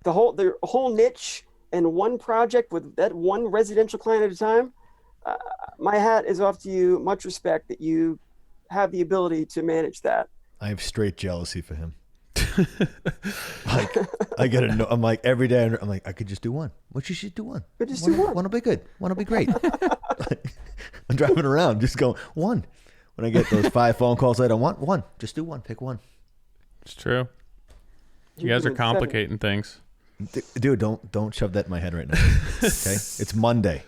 [SPEAKER 4] The whole niche and one project with that one residential client at a time. My hat is off to you. Much respect that you have the ability to manage that.
[SPEAKER 3] I have straight jealousy for him. Like, I gotta know. I'm like, every day, I'm like, I could just do one. What, you should do one.
[SPEAKER 4] But just do one.
[SPEAKER 3] One will be good. One will be great. I'm driving around, just going one. When I get those 5 phone calls later, I want one. Just do one. Pick one.
[SPEAKER 2] It's true. You guys are complicating things.
[SPEAKER 3] Dude, don't shove that in my head right now. Okay? It's Monday.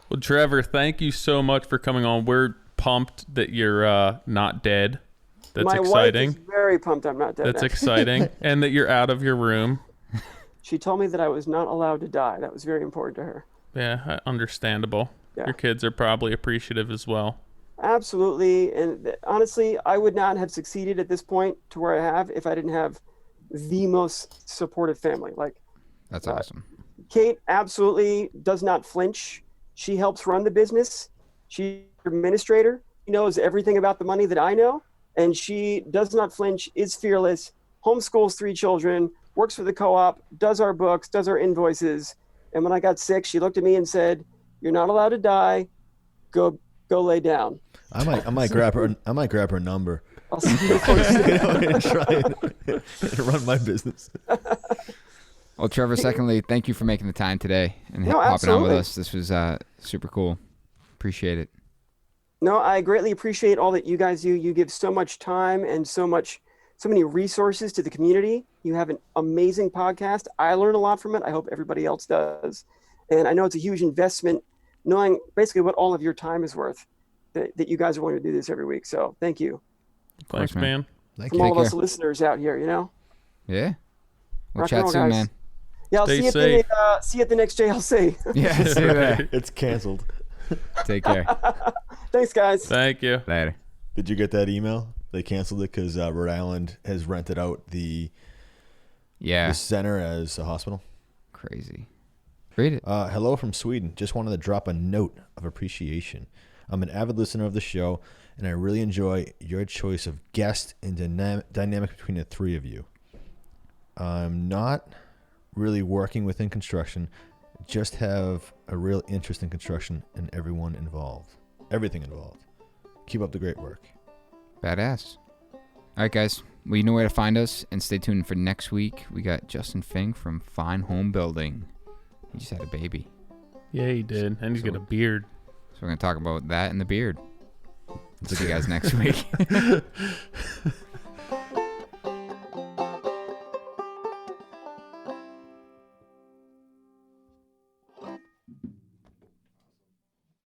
[SPEAKER 2] Well, Trevor, thank you so much for coming on. We're pumped that you're not dead. That's exciting.
[SPEAKER 4] My wife is very pumped I'm not dead.
[SPEAKER 2] That's exciting. And that you're out of your room.
[SPEAKER 4] She told me that I was not allowed to die. That was very important to her.
[SPEAKER 2] Yeah, understandable. Yeah. Your kids are probably appreciative as well.
[SPEAKER 4] Absolutely. And honestly, I would not have succeeded at this point to where I have if I didn't have the most supportive family. Like,
[SPEAKER 1] That's awesome.
[SPEAKER 4] Kate absolutely does not flinch. She helps run the business. She's administrator. She knows everything about the money that I know, and she does not flinch, is fearless, homeschools 3 children, works for the co-op, does our books, does our invoices. And when I got sick, she looked at me and said, "You're not allowed to die. Go lay down."
[SPEAKER 3] I might grab her number.
[SPEAKER 4] I'll see you before you sleep.
[SPEAKER 3] And try and run my business.
[SPEAKER 1] Well, Trevor, secondly, thank you for making the time today and
[SPEAKER 4] No,
[SPEAKER 1] hopping on with
[SPEAKER 4] absolutely.
[SPEAKER 1] us. This was super cool. Appreciate it.
[SPEAKER 4] No, I greatly appreciate all that you guys do. You give so much time and so many resources to the community. You have an amazing podcast. I learn a lot from it. I hope everybody else does. And I know it's a huge investment knowing basically what all of your time is worth, that you guys are willing to do this every week. So thank you.
[SPEAKER 2] Thanks, man.
[SPEAKER 3] Thank
[SPEAKER 4] From
[SPEAKER 3] you.
[SPEAKER 4] all of
[SPEAKER 1] Take
[SPEAKER 4] us
[SPEAKER 1] care.
[SPEAKER 4] listeners out here, you know?
[SPEAKER 1] Yeah. We'll
[SPEAKER 4] Rock
[SPEAKER 1] chat
[SPEAKER 4] and roll,
[SPEAKER 1] soon,
[SPEAKER 4] guys.
[SPEAKER 1] man.
[SPEAKER 4] Yeah, I'll
[SPEAKER 2] Stay
[SPEAKER 4] see you,
[SPEAKER 2] safe.
[SPEAKER 4] see you at the next JLC.
[SPEAKER 1] Yeah, see you there.
[SPEAKER 3] It's canceled.
[SPEAKER 1] Take care.
[SPEAKER 4] Thanks, guys.
[SPEAKER 2] Thank you.
[SPEAKER 1] Later.
[SPEAKER 3] Did you get that email? They canceled it because Rhode Island has rented out the
[SPEAKER 1] Yeah.
[SPEAKER 3] center as a hospital.
[SPEAKER 1] Crazy. Read it.
[SPEAKER 3] Hello from Sweden. Just wanted to drop a note of appreciation. I'm an avid listener of the show, and I really enjoy your choice of guest and dynamic between the 3 of you. I'm not really working within construction, just have a real interest in construction and everything involved. Keep up the great work.
[SPEAKER 1] Badass. All right, guys. Well, you know where to find us, and stay tuned for next week. We got Justin Fink from Fine Home Building. He just had a baby.
[SPEAKER 2] Yeah, he did. And he's got a beard.
[SPEAKER 1] So we're going to talk about that and the beard. See you guys next week.